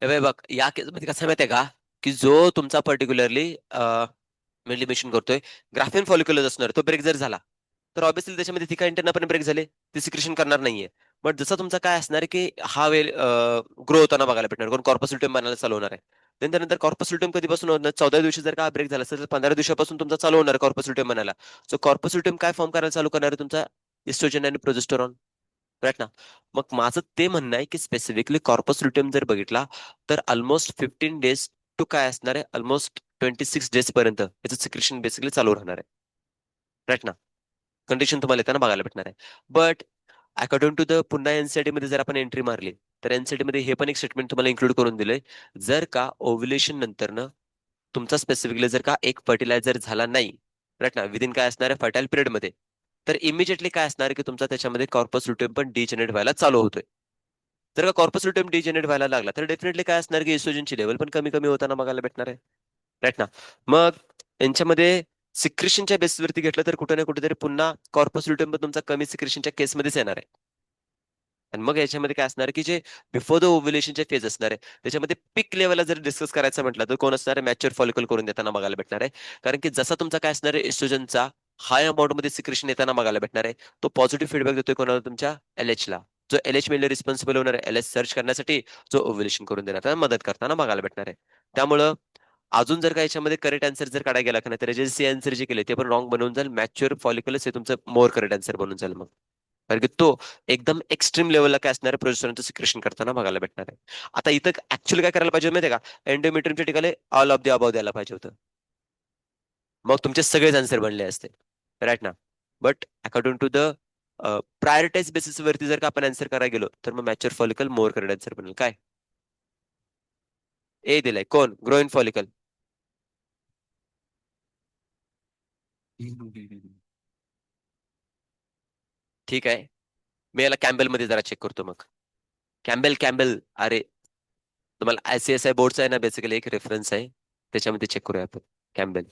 हे बघ या केसमध्ये कसं माहितीये का, की जो तुमचा पर्टिक्युलरली मेनली मेन्शन करतोय, ग्राफेन फॉलिक्युलर असणार, तो ब्रेक जर झाला तर ऑब्व्हियसली त्याच्यामध्ये ती काय इंटरना पण ब्रेक झाले, ती सिक्रेशन करणार नाहीये. बट जसं तुमचा काय असणार आहे, की हा वेल ग्रो होताना बघायला भेटणार, कारण कॉर्पस्युल्टियम बनायला चालू होणार आहे. त्यानंतर कॉर्पस्युल्टियम कधीपासून होणार, 14 दिवशी जर का ब्रेक झाला असेल तर 15 दिवसापासून तुमचा चालू होणार कॉर्पस्युल्टियम बनायला. सो कॉर्पस्युल्टियम काय फॉर्म करायला चालू करणार आहे, तुमचा इस्ट्रोजन आणि प्रोजेस्टेरॉन, राईट ना. मग माझं ते म्हणणं आहे की स्पेसिफिकली कॉर्पस लुटियम जर बघितला तर ऑलमोस्ट 15 डेज टू काय असणार आहे, ऑलमोस्ट 26 डेज पर्यंत याचं सिक्रेशन बेसिकली चालू राहणार आहे, राईट ना. कंडिशन तुम्हाला येताना बघायला भेटणार आहे. बट अकॉर्डिंग टू द पुन्हा एनसीईटी मध्ये जर आपण एंट्री मारली तर एनसीईटी मध्ये हे पण एक स्टेटमेंट तुम्हाला इन्क्लूड करून दिलंय, जर का ओव्युलेशन नंतर ना तुमचा स्पेसिफिकली जर का एक फर्टिलायझर झाला नाही, राईट ना, विदिन काय असणार आहे फर्टाईल पिरियड मध्ये, तर इमिजिएटली काय असणार आहे की तुमचा त्याच्यामध्ये कॉर्पस लुटियम पण डिजेनरेट व्हायला चालू होतोय. जर का कॉर्पस लुटियम डिजेनरेट व्हायला लागला तर डेफिनेटली काय असणार की इस्ट्रोजनची लेवल पण कमी कमी होताना बघायला भेटणार आहे, राईट ना. मग यांच्यामध्ये सिक्रेशनच्या बेसिसवरती घेतलं तर कुठे ना कुठेतरी पुन्हा कॉर्पस लुटियम पण तुमचा कमी सिक्रेशनच्या केसमध्येच येणार आहे. आणि मग याच्यामध्ये काय असणार की जे बिफोर द ओव्युलेशनचे फेज असणार आहे त्याच्यामध्ये पिक लेवलला जर डिस्कस करायचं म्हटलं तर कोण असणार आहे, मॅच्युअर फॉलिकल करून देताना बघायला भेटणार आहे. कारण की जसा तुमचा काय असणार आहे, इस्ट्रोजनचा हाय अमाऊंट मध्ये सिक्रेशन येताना बघायला भेटणार आहे, तो पॉझिटिव्ह फीडबॅक देतोय कोणाला, तुमच्या एलएच ला. जो एलएच मेनली रिस्पॉन्सिबल होणार आहे एलएच सर्च करण्यासाठी, जो ओव्युलेशन करून देण्यात मदत करताना बघायला भेटणार आहे. त्यामुळं अजून जर का याच्यामध्ये करेक्ट आन्सर जर काढायला गेला का नाही तर जे सी आन्सर जे केले ते पण रॉंग बनवून जाईल, मॅच्युअर फॉलिकलच हे तुमचं मोर करेक्ट आन्सर बनून जाईल मग. कारण की तो एकदम एक्स्ट्रीम लेवलला काय असणार आहे, प्रोजेस्टेरॉनचं सिक्रेशन करताना बघायला भेटणार आहे. आता इथं ऍक्च्युअली काय करायला पाहिजे माहिती आहे का, एंडोमेट्रियमच्या ठिकाणी ऑल ऑफ द अबाव द्यायला पाहिजे होतं, मग तुमचे सगळेच आन्सर बनले असते, राईट ना. But according to the prioritize basis वरती जर का आपण आन्सर करायला गेलो तर मग mature follicle more correct answer बनेल काय. ए दिलाय कोण? Growing follicle. ठीक आहे, मी याला कॅम्बेल मध्ये जरा चेक करतो मग. कॅम्बेल कॅम्बेल, अरे तुम्हाला ICSI बोर्डचा आहे ना, बेसिकली एक रेफरन्स आहे, त्याच्यामध्ये चेक करूया आपण. कॅम्बेल.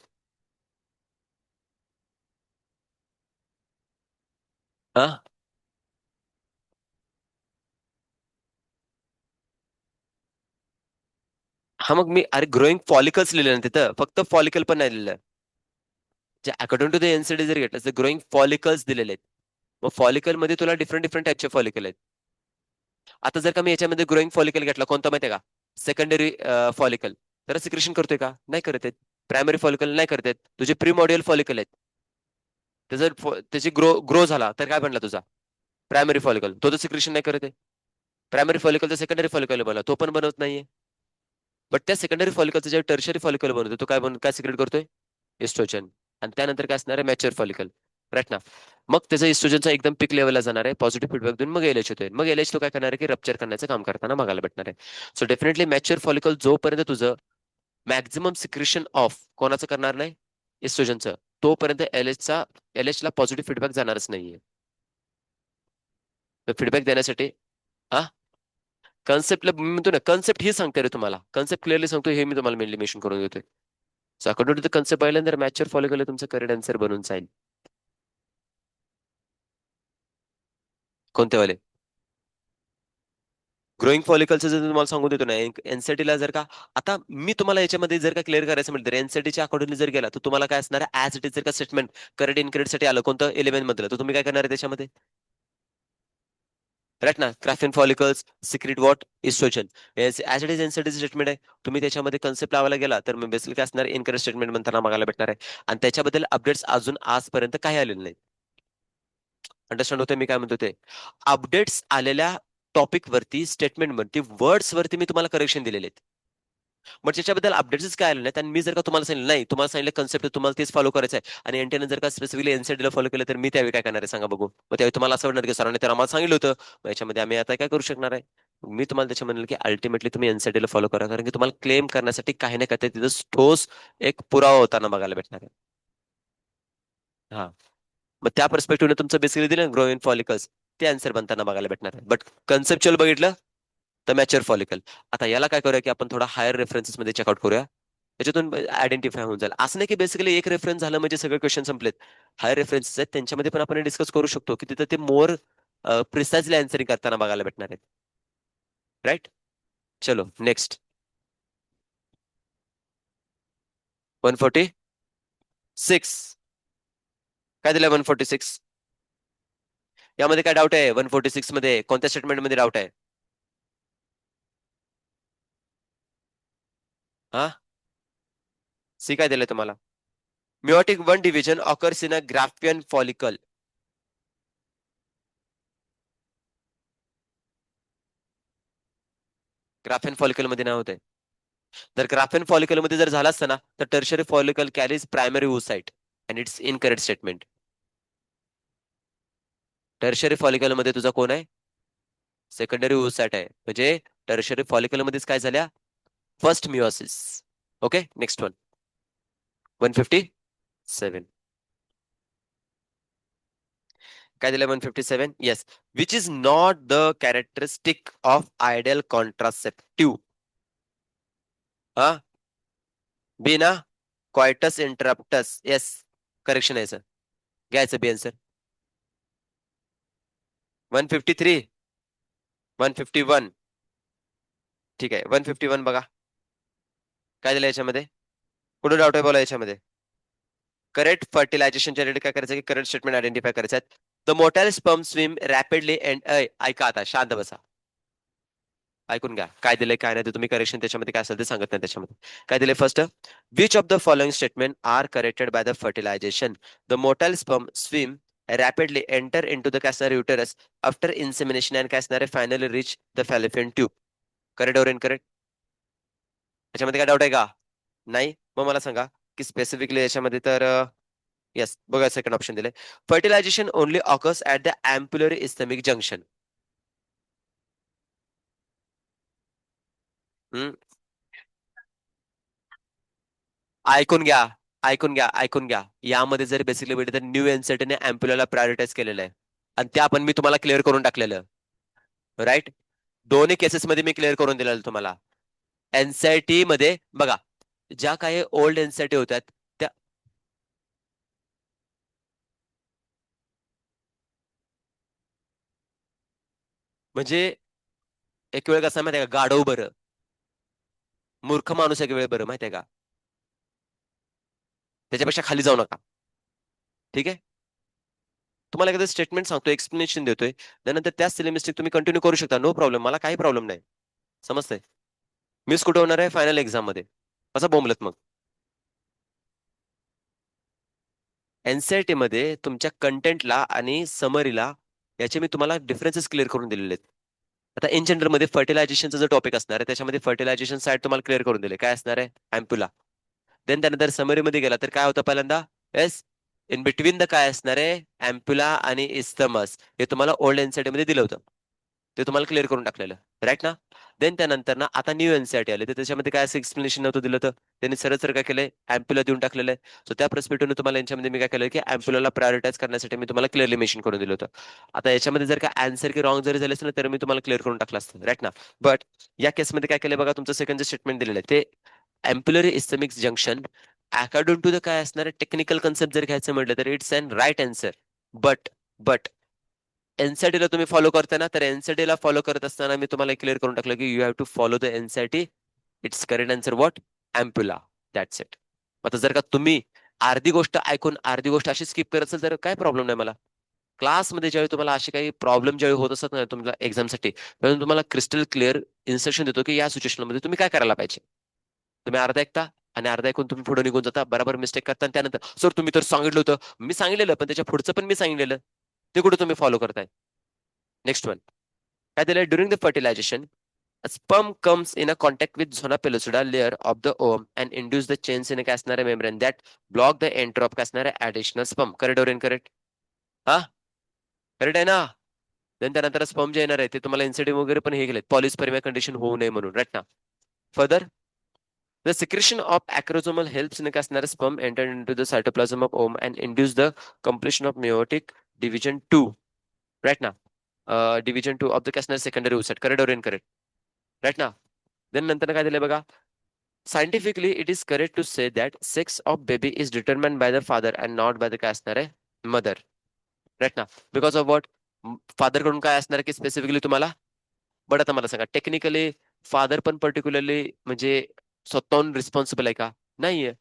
हा हा, मग मी अरे ग्रोईंग फॉलिकल्स लिहिलं ना तिथं, फक्त फॉलिकल पण नाही लिहिलं. जे अकॉर्डिंग टू द एनसीडी जर घेतलं तर ग्रोईंग फॉलिकल्स दिलेले आहेत. मग फॉलिकल मध्ये तुला डिफरंट डिफरंट टाईपचे फॉलिकल आहेत. आता जर का मी याच्यामध्ये ग्रोईंग फॉलिकल घेतला, कोणता माहिती आहे का? Secondary follicle. तर सिक्रेशन करतोय का? नाही करत आहेत. प्रायमरी फॉलिकल नाही करत आहेत. तुझे प्रीमॉडियल फॉलिकल आहेत. त्याची ग्रो झाला तर काय बनला तुझा? Primary follicle. तो तर सिक्रेशन नाही करत आहे. प्रायमरी फॉलिकल तर सेकंडरी फॉलिकल बनला, तो पण बनवत नाहीये. बट त्या सेकंडरी फॉलिकलचं जे टर्शरी फॉलिकल बनवतो, तो काय सिक्रेट करतोय? इस्ट्रोजन. आणि त्यानंतर काय असणार आहे? Mature follicle. राईट ना? मग त्याचा इस्ट्रोजनचा एकदम पीक लेवलला जाणार आहे, पॉझिटिव्ह फीडबॅक देऊन मग एलएच होतोय. मग एलएच तो काय करणार आहे की रप्चर करण्याचं काम करताना बघायला भेटणार आहे. सो डेफिनेटली मॅच्युअर फॉलिकल जोपर्यंत तुझं मॅक्झिमम सिक्रेशन ऑफ कोणाचं करणार नाही, इस्ट्रोजनचं, तोपर्यंत एलएच ला पॉझिटिव्ह फीडबॅक जाणारच नाहीये. फीडबॅक देण्यासाठी हा कन्सेप्टला मी म्हणतो ना, कन्सेप्ट ही सांगते रे तुम्हाला, कन्सेप्ट क्लिअरली सांगतो, हे मी तुम्हाला मेनली मेन्शन करून देतोय. So according to the concept पाहिलं तर मॅच्युअर फॉलिकल तुमचं करेक्ट आन्सर बनून जाईल. कोणते वाले? ग्रोईंग फॉलिकलचं जर तुम्हाला सांगू देतो ना, एनसीटीला जर का, आता मी तुम्हाला याच्यामध्ये जर का क्लिअर करायचं म्हटलं तर एनसीटीच्या अकॉर्डिंग जर गेला तर तुम्हाला काय असणार आहे, ऍज इट इज जर का स्टेटमेंट करेक्ट इनकरेक्ट साठी आलं कोणतं 11 मधलं, तर तुम्ही काय करणार आहे त्याच्यामध्ये? राईट ना? Graafian follicles secrete what estrogen, as it is एनसीटी स्टेटमेंट आहे. तुम्ही त्याच्यामध्ये कन्सेप्ट लावायला गेला तर मग बेसिकली काय असणार, इनकरेक्ट स्टेटमेंट म्हणताना बघायला भेटणार आहे. आणि त्याच्याबद्दल अपडेट्स अजून आजपर्यंत काही आलेले नाही. अंडरस्टँड होते मी काय म्हणतो ते? अपडेट्स आलेल्या टॉपिक वरती, स्टेटमेंट वरती, वर्ड्स वरती मी तुम्हाला करेक्शन दिलेले आहेत. मग त्याच्याबद्दल अपडेट्स काय आले नाहीत, आणि मी जर का तुम्हाला सांगितलं नाही, तुम्हाला सांगितलं कन्सेप्ट तुम्हाला तेच फॉलो करायचं आहे, आणि एनटीनं जर का स्पेसिफिकली एनसीडीला फॉलो केलं, तर मी त्यावेळी काय करणार आहे सांगा बघू? मग त्यावेळी तुम्हाला असं वाटणार की सरांनी तर आम्हाला सांगितलं होतं, मग याच्यामध्ये आम्ही आता काय करू शकणार आहे? मी तुम्हाला त्याच्या म्हणलं की अल्टिमेटली तुम्ही एनसीडीला फॉलो करा, कारण की तुम्हाला क्लेम करण्यासाठी काही ना काही तिथं ठोस एक पुरावा होताना बघायला भेटणार आहे. हा, मग त्या पर्स्पेक्टिव्हने तुमचं बेसिकली दिलं ग्रोईन फॉलिकल्स, ते आन्सर बनताना बघायला भेटणार आहे. बट कन्सेप्च्युअल बघितलं तर मॅच्युअर फॉलिकल. आता याला काय करूया की आपण थोडा हायर रेफरन्सेस मध्ये चेकआउट करूया, त्याच्यातून आयडेंटिफाय होऊन जाईल. असं नाही की बेसिकली एक रेफरन्स झालं म्हणजे सगळे क्वेश्चन संपलेत. हायर रेफरन्सेस आहेत, त्यांच्यामध्ये पण आपण डिस्कस करू शकतो की तिथं ते मोर प्रिसाइजली आन्सरिंग करताना बघायला भेटणार आहेत. राईट? चलो नेक्स्ट. 146. काय दिलंय 146? यामध्ये काय डाऊट आहे? 146 मध्ये कोणत्या स्टेटमेंट मध्ये डाऊट आहे? हा, सी काय दिलंय तुम्हाला? Meiotic one division occurs in a Graafian follicle. Graafian follicle मध्ये नाही होत. जर ग्राफेन फॉलिकल मध्ये जर झाला असतं ना, तर tertiary follicle carries primary oocyte, and it's incorrect statement. Tertiary follicle मध्ये तुझा कोण आहे? सेकंडरी ओसाइट आहे, म्हणजे टर्शरी फॉलिकल मध्येच काय झाल्या? First meiosis. Okay, next one. 157. काय दिलं 157? Yes. Which is not the characteristic of ideal contraceptive. हा, बी ना? कॉयटस इंटरप्टस. येस, करेक्शन आहे सर. घ्यायचं बी आन्सर. 153. 151. ठीक आहे, 151 बघा. काय दिलं याच्यामध्ये? कुठे डाऊट आहे बोला याच्यामध्ये? करेक्ट फर्टिलायझेशनच्या रिलेटेड काय करायचं की करेक्ट स्टेटमेंट आयडेंटिफाय करायचं आहे. The motile sperm swim rapidly and ऐका आता शांत बसा. ऐकून घ्या काय दिलंय काय नाही ते, तुम्ही करेक्शन त्याच्यामध्ये काय असेल ते सांगत नाही त्याच्यामध्ये. काय दिले first? Which of the following statement are corrected by the fertilisation? The motile sperm swim rapidly enter in to the कॅसनर युटरस आफ्टर इन्सेमिनेशन अँड कॅसनर finally reach the fallopian tube. Correct और इनकरेक्ट? याच्यामध्ये काय डाऊट आहे का? नाही? मग मला सांगा की स्पेसिफिकली याच्यामध्ये तर येस बघा, सेकंड ऑप्शन दिले. Fertilisation only occurs at the ampullary isthmic junction. ऐकून घ्या, ऐकून घ्या, ऐकून घ्या. यामध्ये जर बेसिकली भेटलं तर न्यू एनसीटीने अँप्युलाला प्रायोरिटाईज केलेलं आहे. आणि त्या पण मी तुम्हाला क्लिअर करून टाकलेलं. राईट. दोन्ही केसेसमध्ये मी क्लिअर करून दिलेलं तुम्हाला. एनसायटी मध्ये बघा, ज्या काही ओल्ड एनसायटी होत्या त्या म्हणजे एक वेळ कसं माहितीये का, गाढव बरं, मूर्ख माणूस एक वेळ बरं, माहितीये का. त्याच्यापेक्षा खाली जाऊ नका. ठीक आहे. तुम्हाला एखादं स्टेटमेंट सांगतो, एक्सप्लेनेशन देतोय, त्यानंतर त्याच सिलेबस मिस्टेक तुम्ही कंटिन्यू करू शकता, नो प्रॉब्लेम, मला काही प्रॉब्लेम नाही. समजतंय. मिस कुठे होणार आहे, फायनल एक्झाम मध्ये. कसं बोंबलत मग. एनसीईआरटी मध्ये तुमच्या कंटेंटला आणि समरीला याचे मी तुम्हाला डिफरन्सेस क्लिअर करून दिलेले आहेत. आता इन जनरल मध्ये फर्टिलायझेशनचा जो टॉपिक असणार आहे त्याच्यामध्ये फर्टिलायझेशन साईड तुम्हाला क्लिअर करून दिले, काय असणार आहे, अँप्युला. देन त्यानंतर समरी मध्ये गेला तर काय होतं पहिल्यांदा, येस, इन बिटवीन द काय असणार आहे, अँप्युला आणि इस्थमस, हे तुम्हाला ओल्ड एनसीईआरटी मध्ये दिलं होतं. ते तुम्हाला क्लिअर करून टाकलेलं, राईट ना. देन त्यानंतर ना आता न्यू एनसीईआरटी आले, तर त्याच्यामध्ये काय असं एक्सप्लेनेशन नव्हतं दिलं, तर त्यांनी सरळ सरळ काय केलंय, अँप्युला देऊन टाकलेलं आहे. सो त्या पर्स्पेक्टिव्हने तुम्हाला यांच्यामध्ये मी काय केलं की अँप्युलाला प्रायोरिटाईज करण्यासाठी मी तुम्हाला क्लिअरली मेन्शन करून दिलं होतं. आता याच्यामध्ये जर का आन्सर की रॉंग जरी झाले असेल ना, तर मी तुम्हाला क्लिअर करून टाकलं असतं, राईट ना. बट या केसमध्ये काय केलंय बघा, तुमचं सेकंड जे स्टेटमेंट दिलेलं आहे ते ampullary isthmic junction according to the काय असणार टेक्निकल कन्सेप्ट जर घ्यायचं म्हटलं तर it's an right answer. But NCERT ला तुम्ही फॉलो करता ना, तर एनसीईआरटी ला फॉलो करत असताना मी तुम्हाला क्लिअर करून टाकलं की you have to follow the NCERT. It's correct answer what, ampulla. That's it. आता जर का तुम्ही अर्धी गोष्ट ऐकून अर्धी गोष्ट अशी स्किप करत असेल तर काय प्रॉब्लेम नाही मला. क्लासमध्ये ज्यावेळी तुम्हाला असे काही प्रॉब्लेम ज्यावेळी होत असतात ना तुम्हाला एक्झामसाठी, त्यावेळी तुम्हाला क्रिस्टल क्लिअर इन्स्ट्रक्शन देतो की या सिच्युएशन मध्ये तुम्ही काय करायला पाहिजे. तुम्ही अर्धा ऐकता आणि अर्धा ऐकून तुम्ही पुढे निघून जाता, बरोबर मिस्टेक करता, आणि त्यानंतर सर तुम्ही तर सांगितलं होतं, मी सांगितलेलं पण त्याच्या पुढचं पण मी सांगितलेलं, ते कुठे तुम्ही फॉलो करताय. नेक्स्ट वन काय दिलंय, during the fertilization sperm comes in a contact with zona pellucida layer of the ovum and induce the chains in a काय असणारे membrane that block the entry of काय असणारे additional sperm. करेक्ट और इनकरेक्ट. हा, करेक्ट आहे ना. देन त्यानंतर स्पर्म जे येणार आहे ते तुम्हाला इन्सिडियम वगैरे पण हे गेलेत, पॉलिस्पर्मिया कंडिशन होऊ नये म्हणून, राईट ना. Further the secretion of acrosomal helps in काय असणारे sperm enter into the cytoplasm of ovum and induce the completion of meiotic division 2, right ना. डिव्हिजन 2 ऑफ द काय असणारे सेकंडरी ओसाइट. करेक्ट और इनकरेक्ट, राईट ना. देन नंतर काय दिलंय बघा, scientifically it is correct to say that sex of baby is determined by the father and not by the काय असणार आहे, मदर, राईट ना. बिकॉज ऑफ व्हॉट, फादर कडून काय असणार की स्पेसिफिकली तुम्हाला. बट आता मला सांगा, टेक्निकली फादर पण पर्टिक्युलरली म्हणजे स्वतःहून रिस्पॉन्सिबल आहे का, नाहीये.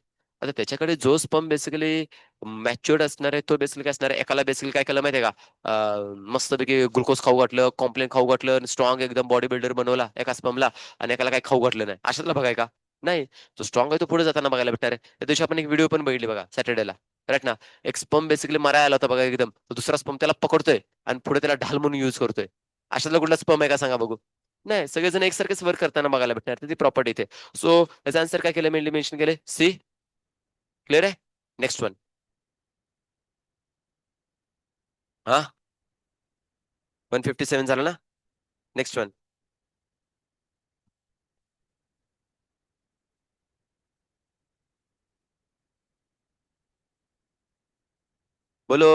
आता त्याच्याकडे जो स्पर्म बेसिकली मॅच्युअर्ड असणार आहे तो बेसिकली काय असणार आहे, एकाला बेसिकली काय केलं माहितीये का, मस्तपैकी ग्लुकोज खाऊ घातलं, कॉम्प्लेन खाऊ घातलं, स्ट्रॉंग एकदम बॉडी बिल्डर बनवला एका स्पर्मला, आणि एकाला काय खाऊ घातलं नाही, अशातला बघाय का. नाही. तो स्ट्रॉंग आहे तो पुढे जाताना बघायला भेटणार आहे. त्या दिवशी आपण एक व्हिडिओ पण बघितली बघा सॅटर्डेला, राईट ना. एक स्पर्म बेसिकली मारायला आला होता बघा एकदम, तो दुसरा स्पर्म त्याला पकडतोय आणि पुढे त्याला ढाल म्हणून युज करतोय. अशातला कुठला स्पर्म आहे का सांगा बघू. नाही, सगळेजण एकसारखेच वर्क करताना बघायला भेटणार, तर ती प्रॉपर्टी इथे. सो याचा आन्सर काय केलं, मेनली मेन्शन केले सी. क्लिअर आहे. Next one. हा, 157 झालं ना. Next one. बोलो.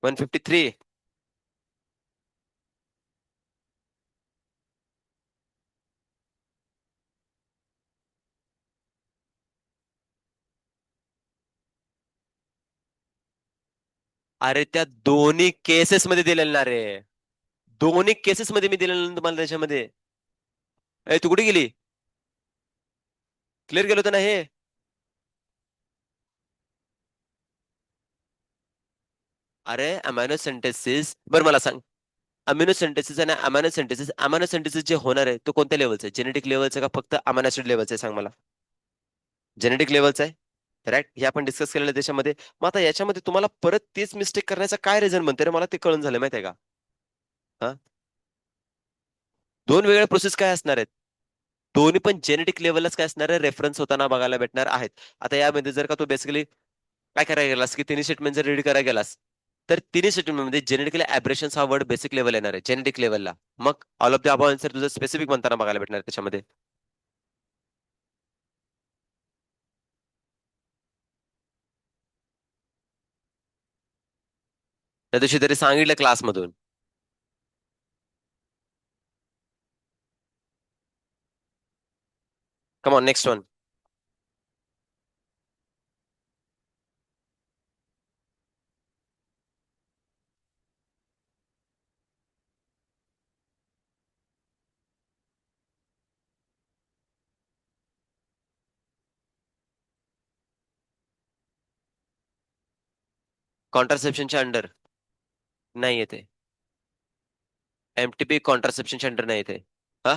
153. अरे त्या दोन्ही केसेस मध्ये दिलेलं ना रे, दोन्ही केसेस मध्ये मी दिलेलं ना तुम्हाला त्याच्यामध्ये. ए तू कुठे गेली, क्लिअर केलं होतं ना हे. अरे अमायनो सिंथेसिस, बरं मला सांग, अमिनो सिंथेसिस आणि अमायनो सिंथेसिस जे होणार आहे तो कोणत्या लेवलचा आहे, जेनेटिक लेवलचा का फक्त अमायनो ऍसिड लेवलचा आहे, सांग मला. जेनेटिक लेवलचा आहे, राईट, हे आपण डिस्कस केलेलं आहे त्याच्यामध्ये. मग आता याच्यामध्ये तुम्हाला परत तेच मिस्टेक करण्याचा काय रिझन म्हणते रे, मला ते कळून झालं माहिती आहे का. हा, दोन वेगळ्या प्रोसेस काय असणार आहेत, दोन्ही पण जेनेटिक लेवलच काय असणार आहे, रेफरन्स होताना बघायला भेटणार आहेत. आता यामध्ये जर का तू बेसिकली काय करायला गेलास की तिन्ही स्टेटमेंट जर रेडी करायला गेलास, तर तिन्ही स्टेटमेंटमध्ये जेनेटिकली ऍब्रेशन्स हा वर्ड बेसिक लेवल येणार आहे, जेनेटिक लेवलला. मग all of the above answer तुझं स्पेसिफिक म्हणताना बघायला भेटणार आहे त्याच्यामध्ये. त्या दिवशी तरी सांगितलं क्लासमधून. Come on next one. कॉन्ट्रासेप्शनच्या अंडर नाही येते. एमटीपी कॉन्ट्रासेप्शनच्या अंडर नाही येते. हा,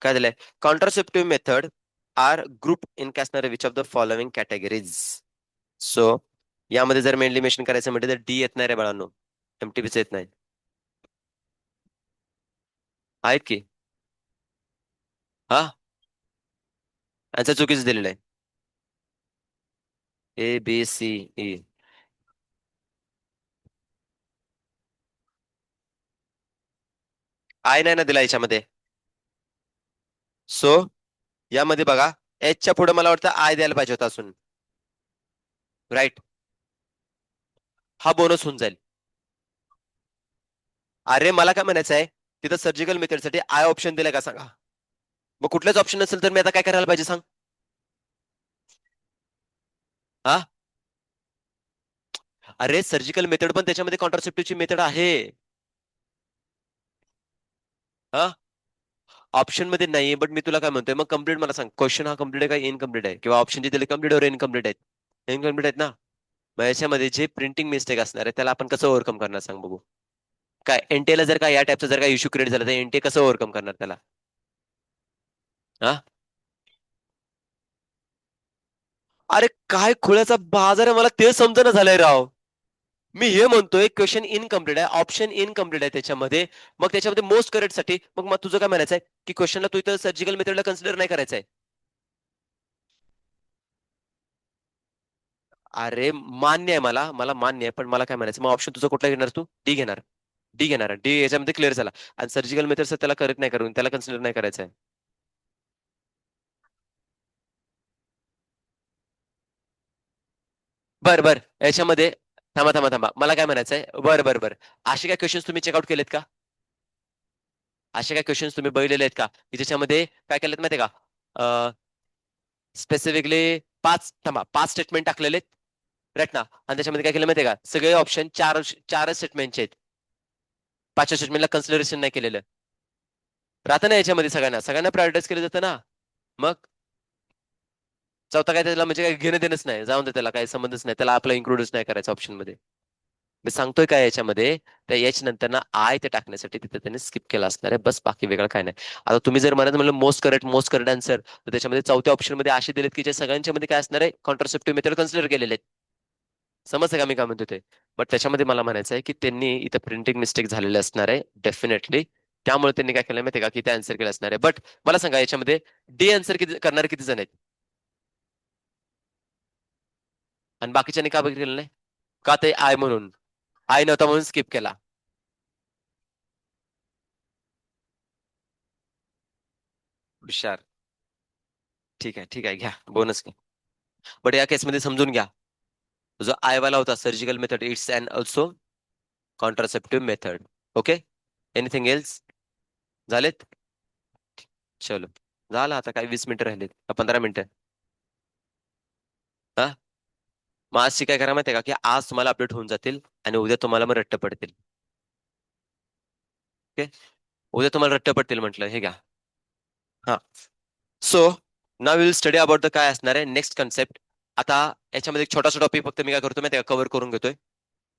काय दिलंय? Contraceptive method are group in काय असणार, which of the following categories. So यामध्ये जर मेनली मेन्शन करायचं म्हटलं तर डी येत नाही रे बाळांनो, एमटीपीच येत नाही. आहेत की. हा, आन्सर चुकीच दिलेलं आहे. A B C E. आय नाही ना दिला याच्यामध्ये. सो यामध्ये बघा, एचच्या पुढे मला वाटतं आय द्यायला पाहिजे होता असून. राईट. हा बोनस होऊन जाईल. अरे मला काय म्हणायचं आहे, तिथं सर्जिकल मेथडसाठी आय ऑप्शन दिलाय का सांगा. मग कुठलंच ऑप्शन नसेल तर मी आता काय करायला पाहिजे सांग. हा, अरे सर्जिकल मेथड पण त्याच्यामध्ये कॉन्ट्रासेप्टिव्हची मेथड आहे. हा, ऑप्शन मध्ये नाहीये, बट मी तुला काय म्हणतोय, मग कम्प्लीट मला सांग, क्वेश्चन हा कम्प्लीट आहे का इनकम्प्लीट आहे, किंवा ऑप्शन जे दिले कम्प्लीट और इनकम्प्लीट आहेत? इनकम्प्लीट आहेत ना. मग याच्यामध्ये जे प्रिंटिंग मिस्टेक असणार आहे त्याला आपण कसं ओव्हरकम करणार सांग बघू. काय एनटीला जर का या टाईपचा जर का इश्यू क्रिएट झाला तर एनटी कसं ओव्हरकम करणार त्याला? हा, अरे काय खुळ्याचा बाजार आहे, मला ते समजणं झालंय राव. मी हे म्हणतोय क्वेश्चन इनकम्प्लीट आहे, ऑप्शन इनकम्प्लीट आहे त्याच्यामध्ये. मग त्याच्यामध्ये मोस्ट करेक्ट साठी मग तुझं काय म्हणायचं आहे की क्वेश्चनला तू इथं सर्जिकल मेथडला कन्सिडर नाही करायचंय? अरे मान्य आहे, मला मान्य आहे, पण मला काय म्हणायचं, मग ऑप्शन तुझं कुठला घेणार, तू डी घेणार? डी घेणार, डी याच्यामध्ये क्लिअर झाला. आणि सर्जिकल मेथड त्याला करत नाही, करून त्याला कन्सिडर नाही करायचं आहे. बर बर, याच्यामध्ये थांबा थांबा थांबा, मला काय म्हणायचंय, बर बर बर, असे काय क्वेश्चन तुम्ही चेकआउट केलेत का? असे काय क्वेश्चन तुम्ही बघितलेले आहेत का की ज्याच्यामध्ये काय केलेत माहितीये का, स्पेसिफिकली थांबा, 5 स्टेटमेंट टाकलेले राईट ना, आणि त्याच्यामध्ये काय केलं माहितीये का, सगळे ऑप्शन चारच स्टेटमेंटचे आहेत, 5व्या स्टेटमेंटला कन्सिडरेशन नाही केलेलं. राहतं ना याच्यामध्ये, सगळ्यांना सगळ्यांना प्रायोरिटाईज केलं जातं ना. मग चौथा काय, त्याला म्हणजे काही घेणं देणंच नाही, जाऊन दे, त्याला काही संबंधच नाही, त्याला आपला इन्क्लूडच नाही करायचा ऑप्शन मध्ये. मी सांगतोय काय याच्यामध्ये, त्या एच नंतर ना आय ते टाकण्यासाठी तिथे त्यांनी स्किप केला असणार आहे, बस, बाकी वेगळं काय नाही. आता तुम्ही जर म्हणत म्हणलं मोस्ट करेक्ट आन्सर, तर त्याच्यामध्ये चौथ्या ऑप्शन मध्ये असे दिलेत की जे सगळ्यांच्या मध्ये काय असणार आहे, कॉन्ट्रासेप्टिव्ह मेथड कन्सिडर केलेले आहेत. समजतं का मी काय म्हणतो ते? बट त्याच्यामध्ये मला म्हणायचं आहे की त्यांनी इथं प्रिंटिंग मिस्टेक झालेले असणार आहे डेफिनेटली. त्यामुळे त्यांनी काय केलं माहिती का, की ते आन्सर केलं असणार आहे. बट मला सांगा, याच्यामध्ये डी आन्सर किती करणारे किती जण आहेत, आणि बाकीच्यांनी का बघितलं नाही? का ते आय म्हणून, आय नव्हता म्हणून स्किप केला. हुशार. ठीक आहे घ्या बोनस घ्या. बट या केसमध्ये समजून घ्या, जो आय वाला होता surgical method, it's and also contraceptive method. Okay, anything else? झालेत? चलो, झालं आता काय, 20 मिनिटं राहिलेत, 15 मिनिटं. हा, मग आजची काय करा माहितीये का, की आज तुम्हाला अपडेट होऊन जातील आणि उद्या तुम्हाला मग रट्ट पडतील. ओके, उद्या तुम्हाला रट्ट पडतील म्हटलं, हे घ्या. हा, so now will study about the काय असणार आहे नेक्स्ट कन्सेप्ट. आता याच्यामध्ये एक छोटासा टॉपिक फक्त मी काय करतो माहिती का, कव्हर करून घेतोय.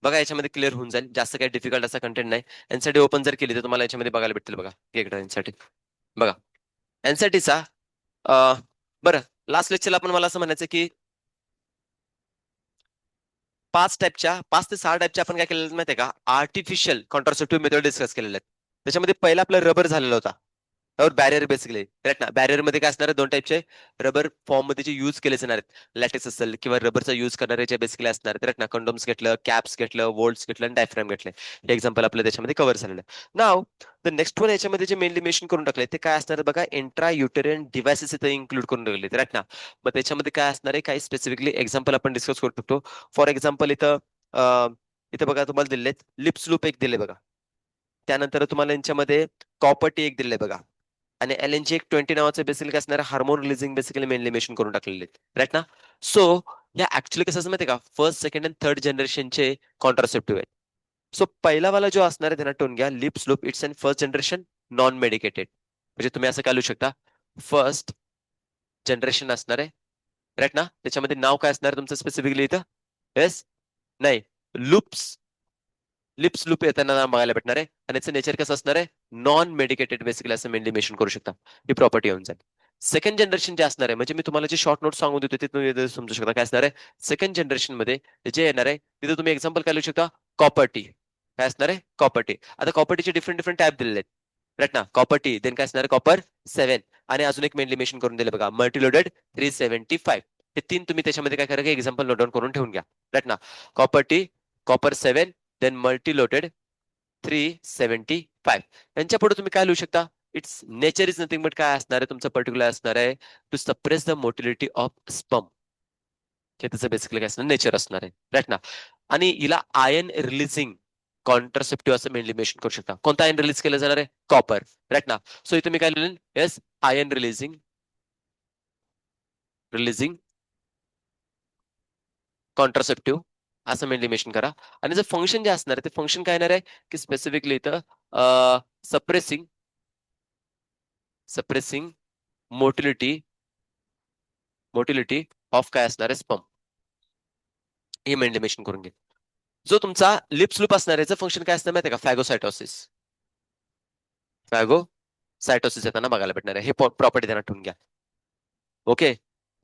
बघा याच्यामध्ये क्लिअर होऊन जाईल, जास्त काही डिफिकल्ट असा कंटेंट नाही. एनसाठी ओपन जर केली तर तुम्हाला याच्यामध्ये बघायला भेटतील बघा, एकदा एनसाठी बघा. एनसाठीचा बरं, लास्ट लेक्चरला पण मला असं म्हणायचं की 5 ते 6 टाईपच्या आपण काय केलेलं माहितीये का, आर्टिफिशियल कॉन्ट्रासेप्टिव्ह मेथड डिस्कस केलेले आहेत. त्याच्यामध्ये पहिला आपला रबर झालेला होता. और बॅरियर बेसिकली राईट ना. बॅरियर मध्ये काय असणार आहे, दोन टाईपचे रबर फॉर्म मध्ये जे यूज केले जाणार आहेत, लॅटेक्स असेल किंवा रबरचा यूज करणारे जे बेसिकली असणार आहेत राईट ना. कंडोम्स घेतलं, कॅप्स घेतलं, वोल्ट्स घेतलं आणि डायफ्राम घेतले. हे एक्झाम्पल आपल्या त्याच्यामध्ये कव्हर झालेलं आहे. नाव द नेक्स्ट वन याच्यामध्ये जे मेनली मेन्शन करून टाकले ते काय असणार आहे बघा, इंट्रा युटेरियन डिव्हाइसेस इथे इन्क्लूड करून टाकले राईट ना. मग त्याच्यामध्ये काय असणार आहे, काही स्पेसिफिकली एक्झाम्पल आपण डिस्कस करू शकतो. फॉर एक्झाम्पल इथं इथं बघा तुम्हाला दिलेत लिप्स लूप एक दिले बघा. त्यानंतर तुम्हाला यांच्यामध्ये कॉपर्टी एक दिले बघा. आणि LNG एक 20 नावाचं बेसिकली काय असणार, hormone releasing basically mainly mention करून टाकलेले आहेत राईट ना. सो या ऍक्च्युली कसं असं माहिती का, फर्स्ट सेकंड अँड थर्ड जनरेशनचे कॉन्ट्रासेप्टिव्ह आहेत. सो पहिला वाला जो असणार आहे त्यांना टोन घ्या, Lippes loop it's and first generation non medicated. म्हणजे तुम्ही असं काय लिहू शकता, फर्स्ट जनरेशन असणार आहे राईट ना. त्याच्यामध्ये नाव काय असणार तुमचं स्पेसिफिकली इथं, येस नाही, लूप्स लिप्स लूप येताना बघायला भेटणार आहे. आणि याचं नेचर कसं असणार आहे, नॉन मेडिकेटेड बेसिकली असं मेनली मेन्शन करू शकता. ही प्रॉपर्टी येऊन जाईल. सेकंड जनरेशन जे असणार आहे, म्हणजे मी तुम्हाला जे शॉर्ट नोट सांगून देतो ते तुम्ही समजू शकता काय असणार आहे. सेकंड जनरेशन मध्ये जे येणार आहे तिथे तुम्ही एक्झाम्पल काय लिहू शकता, कॉपर्टी. काय असणार आहे, कॉपर्टी. आता कॉपर्टीचे डिफरंट डिफरंट टाईप दिलेले आहेत राईट ना. कॉपर्टी देन काय असणार आहे, कॉपर 7. आणि अजून एक मेनली मेन्शन करून दिले बघा, मल्टीलोडेड 375. हे तीन तुम्ही त्याच्यामध्ये काय करा, एक्झाम्पल नोट डाऊन करून ठेवून घ्या राईट ना. Copper T, copper 7, then multiloaded 375. यांच्या पुढे तुम्ही काय लिहू शकता, it's nature is nothing but काय असणार आहे तुमचं पर्टिक्युलर असणार आहे, to suppress the motility of sperm. हे त्याचं बेसिकली काय असणार, नेचर असणार आहे राईट ना. आणि हिला आयन रिलीजिंग कॉन्ट्रासेप्टिव्ह असं मेनली मेन्शन करू शकता. कोणता आयन रिलीज केलं जाणार आहे, कॉपर राईट ना. सो इथे मी काय लिहिलं, yes ion releasing releasing contraceptive असं मेनली मेन्शन करा. आणि जर फंक्शन जे असणार आहे ते फंक्शन काय येणार आहे की स्पेसिफिकली इथं suppressing suppressing motility motility of काय असणार आहे, स्पर्म. हे मेनली मेन्शन करून घे. जो तुमचा लिप्स लूप असणार आहे फंक्शन काय असणार माहिती आहे का, फॅगोसायटोसिस. फॅगोसायटोसिस येताना बघायला भेटणार आहे. हे प्रॉपर्टी त्यांना ठेवून घ्या. ओके,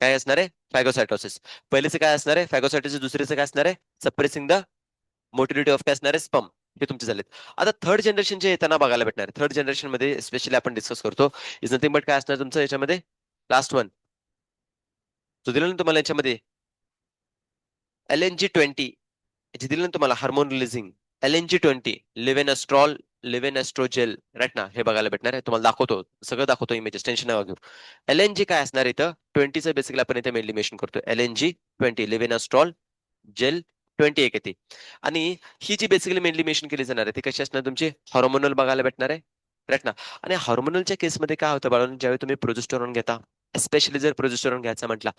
काय असणार आहे, फॅगोसायटोसिस. पहिलेचे काय असणार आहे फॅगोसायटोसिस, दुसरीचं काय असणार आहे, सप्रेसिंग द मोटिलिटी ऑफ काय असणार आहे, स्पर्म. हे तुमचे झालेत. आता थर्ड जनरेशन जे येताना बघायला भेटणार आहे, थर्ड जनरेशन मध्ये स्पेशली आपण डिस्कस करतो, इज नथिंग बट काय असणार तुमचं याच्यामध्ये, लास्ट वन जो दिलं ना तुम्हाला याच्यामध्ये, LNG-20 जे दिलं ना तुम्हाला, हार्मोन रिलीजिंग LNG-20 लिव्हेनॉस्ट्रॉल लिव्हेनॉस्ट्रोजेल राईट ना. हे बघायला भेटणार आहे, तुम्हाला दाखवतो, सगळं दाखवतो इमेजेस, टेन्शन नका घेऊ. LNG काय असणार इथं, 20चं बेसिकली आपण इथे मेनली मेन्शन करतो, LNG-20 लिव्हेनॉस्ट्रॉल जेल 20 एक येते. आणि ही जी बेसिकली मेनली मेन्शन केली जाणार आहे ती कशी असणार तुमची, हॉर्मोनल बघायला भेटणार आहे राईट ना. आणि हॉर्मोनलच्या केसमध्ये काय होतं बाळांनो, ज्यावेळी तुम्ही प्रोजेस्टेरॉन घेता, एस्पेशली जर प्रोजेस्टेरॉन घ्यायचा म्हटला,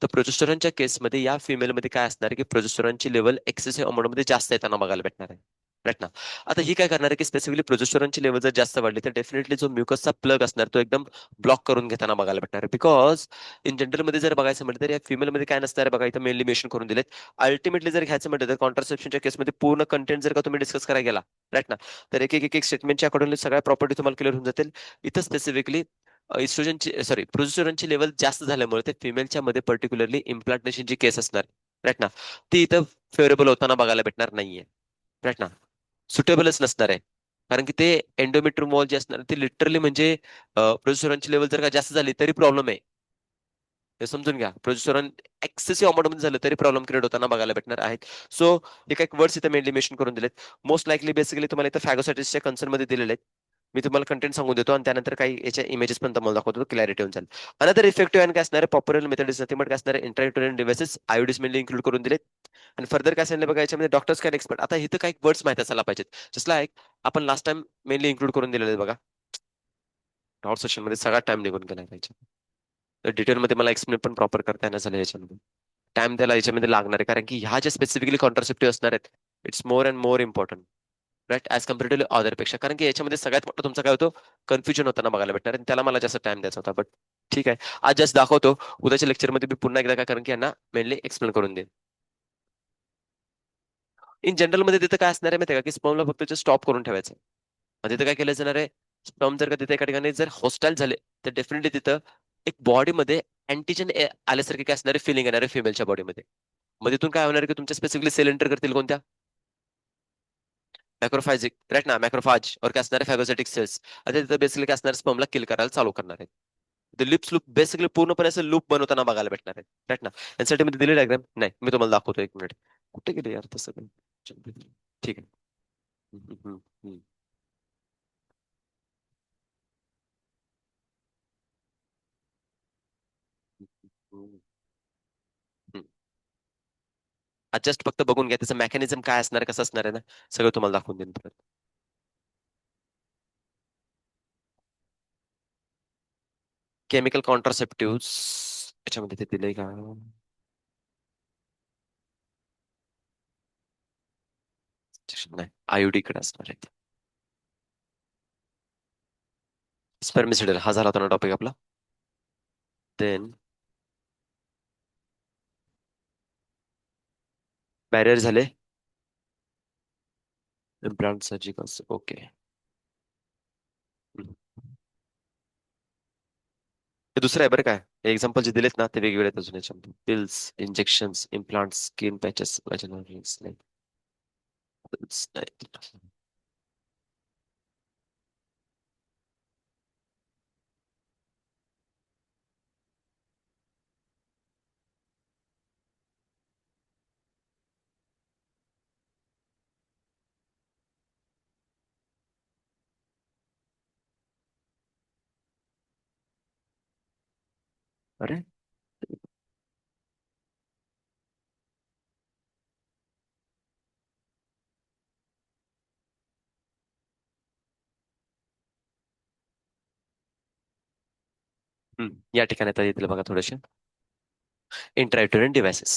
तर प्रोजेस्टेरॉनच्या केसमध्ये या फिमेलमध्ये काय असणार आहे की प्रोजेस्टेरॉनची लेवल एक्सेसिव्ह अमाऊंटमध्ये जास्त येताना बघायला भेटणार आहे राईट ना. आता ही काय करणार आहे की स्पेसिफिकली प्रोजेस्टेरॉनची लेवल जर जास्त वाढली तर डेफिनेटली जो म्युकसचा प्लग असणार तो एकदम ब्लॉक करून घेताना बघायला भेटणार आहे. बिकॉज इन जनरल मध्ये जर बघायचं म्हटलं तर या फिमेलमध्ये काय नसणार बघा, इथं मेनली मेन्शन करून दिलेत. अल्टिमेटली जर घ्यायचं म्हटलं तर कॉन्ट्रासेप्शनच्या केसमध्ये पूर्ण कंटेंट जर का तुम्ही डिस्कस करायला गेला राईट ना, तर एक स्टेटमेंटच्या अकॉर्डिंगली सगळ्या प्रॉपर्टी तुम्हाला क्लिअर होऊन जातील. इथं स्पेसिफिकली इस्ट्रोजनची सॉरी प्रोजेस्टेरॉनची लेवल जास्त झाल्यामुळे ते फिमेलच्या मध्ये पर्टिक्युलरली इम्प्लांटेशनची केस असणार राईट ना, ती इथं फेवरेबल होताना बघायला भेटणार नाहीये राईट ना. सुटेबलच नसणार आहे. कारण की ते एंडोमेट्रियम वॉल जे असणार ते लिटरली म्हणजे प्रोजेस्टेरॉनची लेवल जर का जास्त झाली तरी प्रॉब्लेम आहे. हे समजून घ्या, प्रोजेस्टेरॉन एक्सेसिव्ह अमाऊंट मध्ये झालं तरी प्रॉब्लेम क्रिएट होताना बघायला भेटणार आहेत. सो हे काही वर्ड्स इथे मेनली मेन्शन करून दिलेत. मोस्ट लाईकली बेसिकली तुम्हाला इथं फॅगोसायटिसच्या कन्सर्न मध्ये दिलेले आहेत. मी तुम्हाला कंटेंट सांगून देतो आणि त्यानंतर काही याच्या इमेजेस पण तुम्हाला दाखवतो, क्लॅरिटी होऊन जाईल. अनदर इफेक्टिव्ह आणि काय असणार आहे, popular method is nothing but काय असणार आहे, इंट्रायुटेरियन डिव्हाइसेस आयोडीस मेनली इन्क्लूड करून दिलेत. आणि फर्दर काय सांगितलं बघा याच्यामध्ये, डॉक्टर्स कॅन एक्सपर्ट. आता इथं काही वर्ड्स माहिती असायला पाहिजेत. जसं लाईक आपण लास्ट टाइम मेनली इन्क्लूड करून दिलेले बघा, डॉट सेशन मध्ये सगळा टाइम निघून गेला पाहिजे. तर डिटेलमध्ये मला एक्सप्लेन पण प्रॉपर करता येणार झालं याच्यामध्ये. टाइम त्याला याच्यामध्ये लागणार आहे, कारण की ह्या ज्या स्पेसिफिकली कॉन्ट्रासेप्टिव्ह असणार आहेत, it's more and more important right as compare to other पेक्षा. कारण की याच्यामध्ये सगळ्यात मोठा तुमचा काय होतो, कन्फ्युजन होताना बघायला भेटणार आणि त्याला मला जास्त टाइम द्यायचा होता. बट ठीक आहे, आज जस्ट दाखवतो, उद्याच्या लेक्चरमध्ये मी पुन्हा एकदा काय, कारण की यांना मेनली एक्सप्लेन करून देईन. इन जनरल मध्ये तिथं काय असणार आहे माहिती आहे का, की स्पर्मला फक्त स्टॉप करून ठेवायचं. मग तिथं काय केलं जाणार आहे, स्पर्म जर का तिथे एका ठिकाणी जर हॉस्टाईल झाले तर डेफिनेटली तिथं एक बॉडीमध्ये अँटीजन आल्यासारखे काय असणार आहे, फिलिंग येणार आहे फिमेलच्या बॉडीमध्ये. मग तिथून काय होणार की तुमच्या स्पेसिफिकली सेल एंटर करतील कोणत्या, मॅक्रोफायजिक राईट ना, मॅक्रोफाज और काय असणार आहे फॅगोसाइटिक सेल्स. आता तिथं बेसिकली काय असणार स्पर्मला किल करायला चालू करणार आहेत. ते लिप्स लूप बेसिकली पूर्णपणे असं लूप बनवताना बघायला भेटणार आहे. राईट ना. यासाठी मी दिली डायग्राम नाही, मी तुम्हाला दाखवतो एक मिनिट. कुठे गेले यार तसं काही. ठीक आहे. हम्म, हम्म, हम्म, हम्म, हम्म. जस्ट फक्त बघून घ्या त्याचं मेकॅनिझम काय असणार आहे, कसं असणार आहे ना, सगळं तुम्हाला दाखवून देईन परत. केमिकल कॉन्ट्रासेप्टिव्ह याच्यामध्ये ते दिलंय का? नाही, आयुडी कडे असणार आहे. स्पर्मिसिडल हा झाला होता ना टॉपिक आपला. देन बॅरियर झाले. Implant surgicals okay. हे दुसरं आहे बरं काय. एक्झाम्पल जे दिलेत ना ते वेगवेगळे आहेत अजून याच्यामध्ये. Pills, injections, implant, skin patches, vaginal rings नाही. pills, नाही. अरे या ठिकाणी आता येतील बघा थोडेसे इंट्रायुटरन डिव्हायसेस.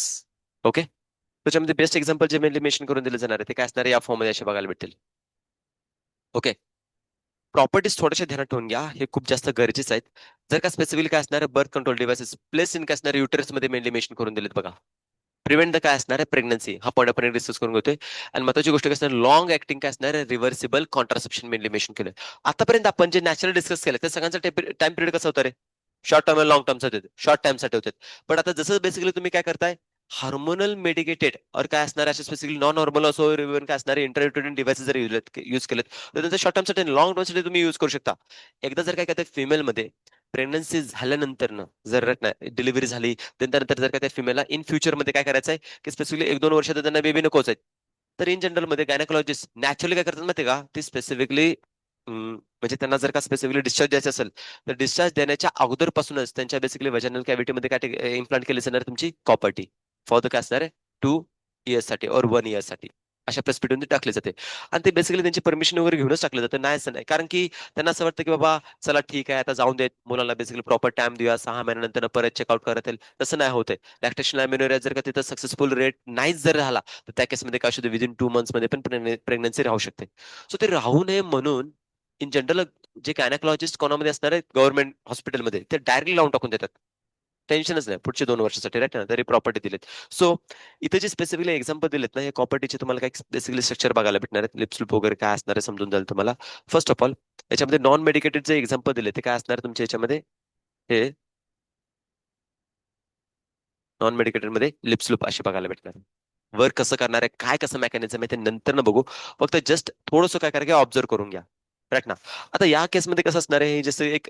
ओके. त्याच्यामध्ये बेस्ट एक्झाम्पल जे मेनली मेन्शन करून दिले जाणार आहे ते काय असणार आहे या फॉर्म मध्ये असे बघायला भेटेल. ओके. प्रॉपर्टीज थोड्याशा ध्यानात ठेवून घ्या, हे खूप जास्त गरजेचं आहेत. जर का स्पेसिफिकली काय असणार birth control devices place in काय असणार युटरस मध्ये मेनली मेन्शन करून दिलेत बघा. प्रिव्हेंट द काय असणार आहे प्रेग्नन्सी हा पॉईंट आपण डिस्कस करून घेतोय. आणि महत्वाची गोष्ट काय असणार लॉंग ऍक्टिंग काय असणार आहे रिव्हर्सिबल कॉन्ट्रासेप्शन मेनली मेन्शन केलं. आतापर्यंत आपण जे नॅचरल डिस्कस केलं त्या सगळ्यांचा टाइम पिरियड कसा होता रे, शॉर्ट टर्म आणि लॉंग टर्मसाठी होते, शॉर्ट टाइमसाठी होते. पण आता जसं बेसिकली तुम्ही काय करताय हार्मोनल मेडिकेटेड और काय असणार असे स्पेसिफिकली नॉन हॉर्मोनल असो इव्हन काय असणारे इंटरयुटेरियन डिव्हाइसेस जर यूज केलेत तर त्यांचा शॉर्ट टर्मसाठी लॉंग टर्मसाठी तुम्ही यूज करू शकता. एकदा जर काय करताय फिमेलमध्ये प्रेग्नन्सी झाल्यानंतर जर डिलिव्हरी झाली त्यानंतर जर का त्या फिमेलला इन फ्युचरमध्ये काय करायचं आहे की स्पेसिफिकली एक दोन वर्षात त्यांना बेबी नकोच आहे, तर इन जनरल मध्ये गायनाकोलॉजिस्ट नॅचरली काय करतात माहिती का ते स्पेसिफिकली म्हणजे त्यांना जर का स्पेसिफिकली डिस्चार्ज द्यायचा असेल तर डिस्चार्ज देण्याच्या अगोदरपासूनच त्यांच्या बेसिकली वजनल कॅव्हिटीमध्ये काय इम्प्लांट केली जाणार तुमची कॉपर्टी फॉर द काय असणार आहे 2 इयर्स साठी और 1 इयर साठी अशा प्रेस्पिटून टाकले जाते. आणि ते बेसिकली त्यांची परमिशन वगैरे घेऊनच टाकलं जातं, नाही असं नाही. कारण की त्यांना असं वाटतं की बाबा चला ठीक आहे आता जाऊन देत मुलाला बेसिकली प्रॉपर टाइम देऊया 6 महिन्यानंतर परत चेकआउट करत येईल. तसं नाही होत आहे. लॅक्टेशन अमिनोरिया जर का तिथं सक्सेसफुल रेट नाहीच जर राहिला तर त्या केसमध्ये काय होतं विदिन 2 मंथ्स मध्ये पण प्रेग्नन्सी राहू शकते. सो ते राहू नये म्हणून इन जनरल जे गायनाकोलॉजिस्ट कोणामध्ये असणार आहे गव्हर्नमेंट हॉस्पिटलमध्ये ते डायरेक्टली लावून टाकून देतात. टेन्शनच नाही पुढचे 2 वर्षासाठी राईट ना तरी प्रॉपर्टी दिलेत. सो इथे जे स्पेसिफिकली एक्झाम्पल दिलेत ना हे प्रॉपर्टीचे तुम्हाला काय बेसिकली स्ट्रक्चर बघायला भेटणार आहेत लिप्स वगैरे काय असणार आहे समजून जाईल तुम्हाला. फर्स्ट ऑफ ऑल याच्यामध्ये नॉन मेडिकेटेड जे एक्झाम्पल दिले ते काय असणार आहे तुमच्या याच्यामध्ये हे नॉन मेडिकेटेड मध्ये लिप्स लूप असे बघायला भेटणार आहे. वर्क कसं करणार आहे काय कसं मेकॅनिझम आहे ते नंतर न बघू. फक्त जस्ट थोडंसं काय करा ऑब्झर्व करून घ्या. राईट ना. आता या केसमध्ये कसं असणार आहे जसं एक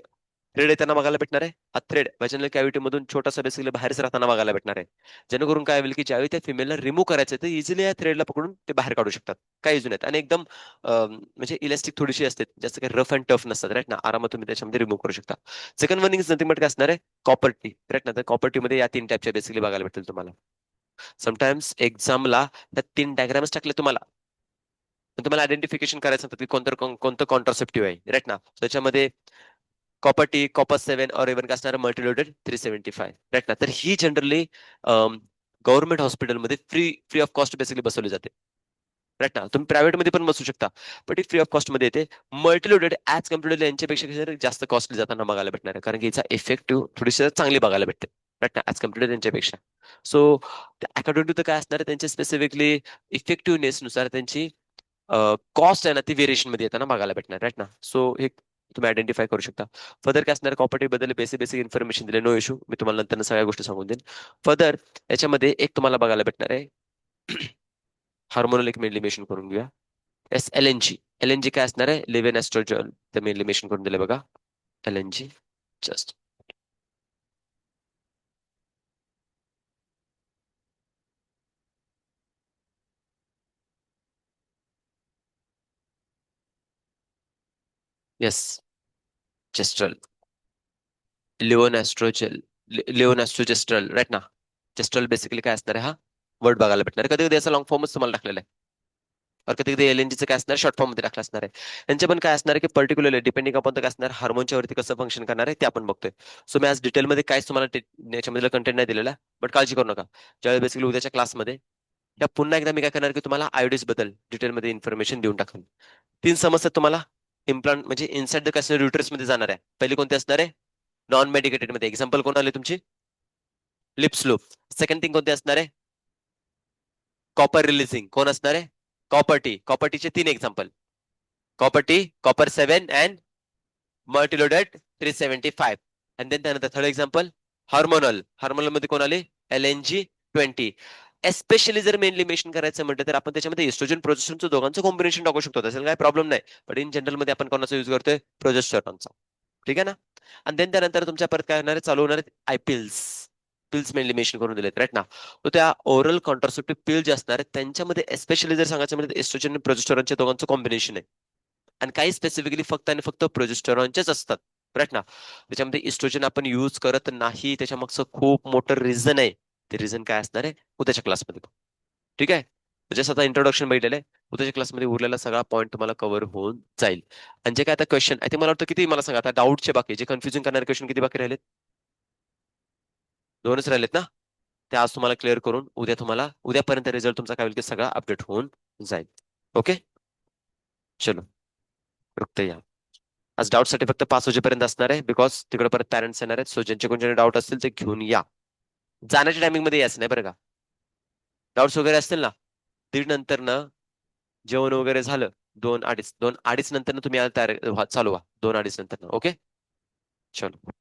थ्रेड येताना बघायला भेटणार आहे. हा थ्रेड व्हॅजिनल कॅव्हिटी मधून छोटासा बेसिकली बाहेरच राहताना बघायला भेटणार आहे. जेणेकरून काय होईल की ज्यावेळी त्या फिमेलला रिमूव्ह करायचं तर इझिली या थ्रेडला पकडून ते बाहेर काढू शकतात. काही इजू नाहीत आणि एकदम म्हणजे इलास्टिक थोडीशी असते जास्त काही रफ अँड टफ नसतात राईट ना आरामात तुम्ही त्याच्यामध्ये रिमूव्ह करू शकता. Second one is nothing but काय असणार आहे कॉपर्टी राईट ना. तर कॉपर्टीमध्ये या 3 टाईपच्या बेसिकली बघायला भेटेल तुम्हाला. समटाइम्स एक्झामला त्या 3 डायग्राम्स टाकले तुम्हाला पण तुम्हाला आयडेंटिफिकेशन करायचं होतं की कोणतं कॉन्ट्रासेप्टिव्ह आहे राईट ना. त्याच्यामध्ये कॉपर टी कॉपर 7 और इव्हन काय असणार मल्टीलोडेड 375 राईट ना. तर ही जनरली गव्हर्नमेंट हॉस्पिटलमध्ये free free of cost basically बसवली जाते राईट ना. तुम्ही प्रायव्हेट मध्ये पण बसू शकता पण ती फ्री ऑफ कॉस्ट मध्ये येते. मल्टीलोडेड ऍज कम्पेअर्ड यांच्यापेक्षा कसं जास्त कॉस्टली जाताना बघायला भेटणार आहे कारण की याचा इफेक्टिव्ह थोडीशी चांगली बघायला भेटते राईट ना ऍज कम्पेअर्ड त्यांच्यापेक्षा. सो अकॉर्डिंग टू द काय असणार आहे त्यांचे स्पेसिफिकली इफेक्टिव्हनेस नुसार त्यांची कॉस्ट आहे ना ती व्हेरिएशन मध्ये येताना बघायला भेटणार राईट ना. सो हे तुम्ही आयडेंटिफाय करू शकता. फर्दर काय असणार कॉपर्टी बद्दल बेसिक बेसिक इन्फॉर्मेशन दिले नो इश्यू मी तुम्हाला नंतर सगळ्या गोष्टी सांगून देईन. फर्दर याच्यामध्ये एक तुम्हाला बघायला भेटणार आहे हार्मोनल एक मेनली मेन्शन करून घेऊया. एस एल एन जी काय असणार आहे? लिव्ह इन एस्ट्रोजन. ते मी एलिमिनेशन करून दिले बघा. LNG just. येस. जेस्ट्रल. लिओन एस्ट्रोजेल. लिओन एस्ट्रोजेस्ट्रल, राईट ना. जेस्ट्रल बेसिकली काय असणार आहे? हा वर्ड बघायला भेटणार आहे. कधी कधी असं लॉंग फॉर्मच तुम्हाला टाकलेला आहे, और कधी कधी LNG काय असणार, शॉर्ट फॉर्म मध्ये टाकलं असणार आहे. त्यांचे पण काय असणार आहे की पर्टिक्युलरली डिपेंडिंग अपॉन काय असणार, हार्मोनच्या वरती कसं फंक्शन करणार आहे ते आपण बघतोय. सो मी आज डिटेलमध्ये काहीच तुम्हाला याच्यामधलं कंटेंट नाही दिलेला, बट काळजी करू नका. ज्यावेळी बेसिकली उद्याच्या क्लासमध्ये या पुन्हा एकदा मी काय करणार की तुम्हाला आयोडीज बद्दल डिटेलमध्ये इन्फॉर्मेशन देऊन टाकेन. तीन समस्या तुम्हाला इम्प्लांट म्हणजे इनसाइड द कॅस्टर युटरस मध्ये जाणार आहे. पहिली कोणती असणार आहे? नॉन मेडिकेटेड मध्ये एक्झाम्पल कोण आले तुमची? Lips loop. सेकंड थिंग कोणती असणार आहे? Copper releasing. कोण असणार आहे? Copper T. कॉपर टीचे तीन example: copper T, copper 7 and multiloaded 375. And then त्यानंतर थर्ड एक्झाम्पल हार्मोनल. हार्मोनल मध्ये कोण आले? LNG20. एस्पेशली जर मेनली मेन्शन करायचं म्हटलं तर आपण त्याच्यामध्ये इस्ट्रोजन प्रोजेस्टेरॉनचं दोघांचं कॉम्बिनेशन टाकू शकतो, त्याच्याला काही प्रॉब्लेम नाही. पण इन जनरल मध्ये आपण कोणाचा युज करतोय? प्रोजेस्टेरॉनचा. ठीक आहे ना. आणि देन त्यानंतर तुमच्या परत काय होणार आहे? चालू होणार आहेत आयपिल्स. पिल्स मेनली मेन्शन करून दिलेत, राईट ना. तर त्या ओरल कॉन्ट्रासेप्टिव्ह पिल जे असणार आहेत त्यांच्यामध्ये एस्पेशली जर सांगायचं म्हणजे एस्ट्रोजन आणि प्रोजेस्टेरॉनच्या दोघांचं कॉम्बिनेशन आहे. आणि काही स्पेसिफिकली फक्त आणि फक्त प्रोजेस्टेरॉनचेच असतात, राईट ना. त्याच्यामध्ये इस्ट्रोजन आपण यूज करत नाही, त्याच्या मागचं खूप मोठं रिझन आहे. ते रिझन काय असणार आहे उद्याच्या क्लासमध्ये. ठीक आहे. जस्ट आता इंट्रोडक्शन बघितलेलं आहे. उद्याच्या क्लासमध्ये उरलेला सगळा पॉईंट तुम्हाला कव्हर होऊन जाईल. आणि जे काय आता क्वेश्चन आहे ते मला वाटतं किती, मला सांगा आता, डाऊटचे बाकी जे कन्फ्युजन करणारे क्वेश्चन किती बाकी राहिलेत? दोनच राहिलेत ना. ते आज तुम्हाला क्लिअर करून उद्या तुम्हाला उद्यापर्यंत रिझल्ट तुमचा काय होईल की सगळा अपडेट होऊन जाईल. ओके. चलो, रुकते या. आज डाऊट साठी फक्त 5 वाजेपर्यंत असणार आहे, बिकॉज तिकडे परत पॅरेंट्स येणार आहेत. सो ज्यांचे कोणते डाऊट असतील ते घेऊन या. जाण्याच्या टायमिंग मध्ये यायचं नाही बरं का. डाऊट्स वगैरे असतील ना, दीड नंतर ना जेवण वगैरे झालं, 2-2:30, 2-2:30 नंतर तुम्ही यायला तयार चालू व्हा. 2-2:30 नंतर. ओके. चलो.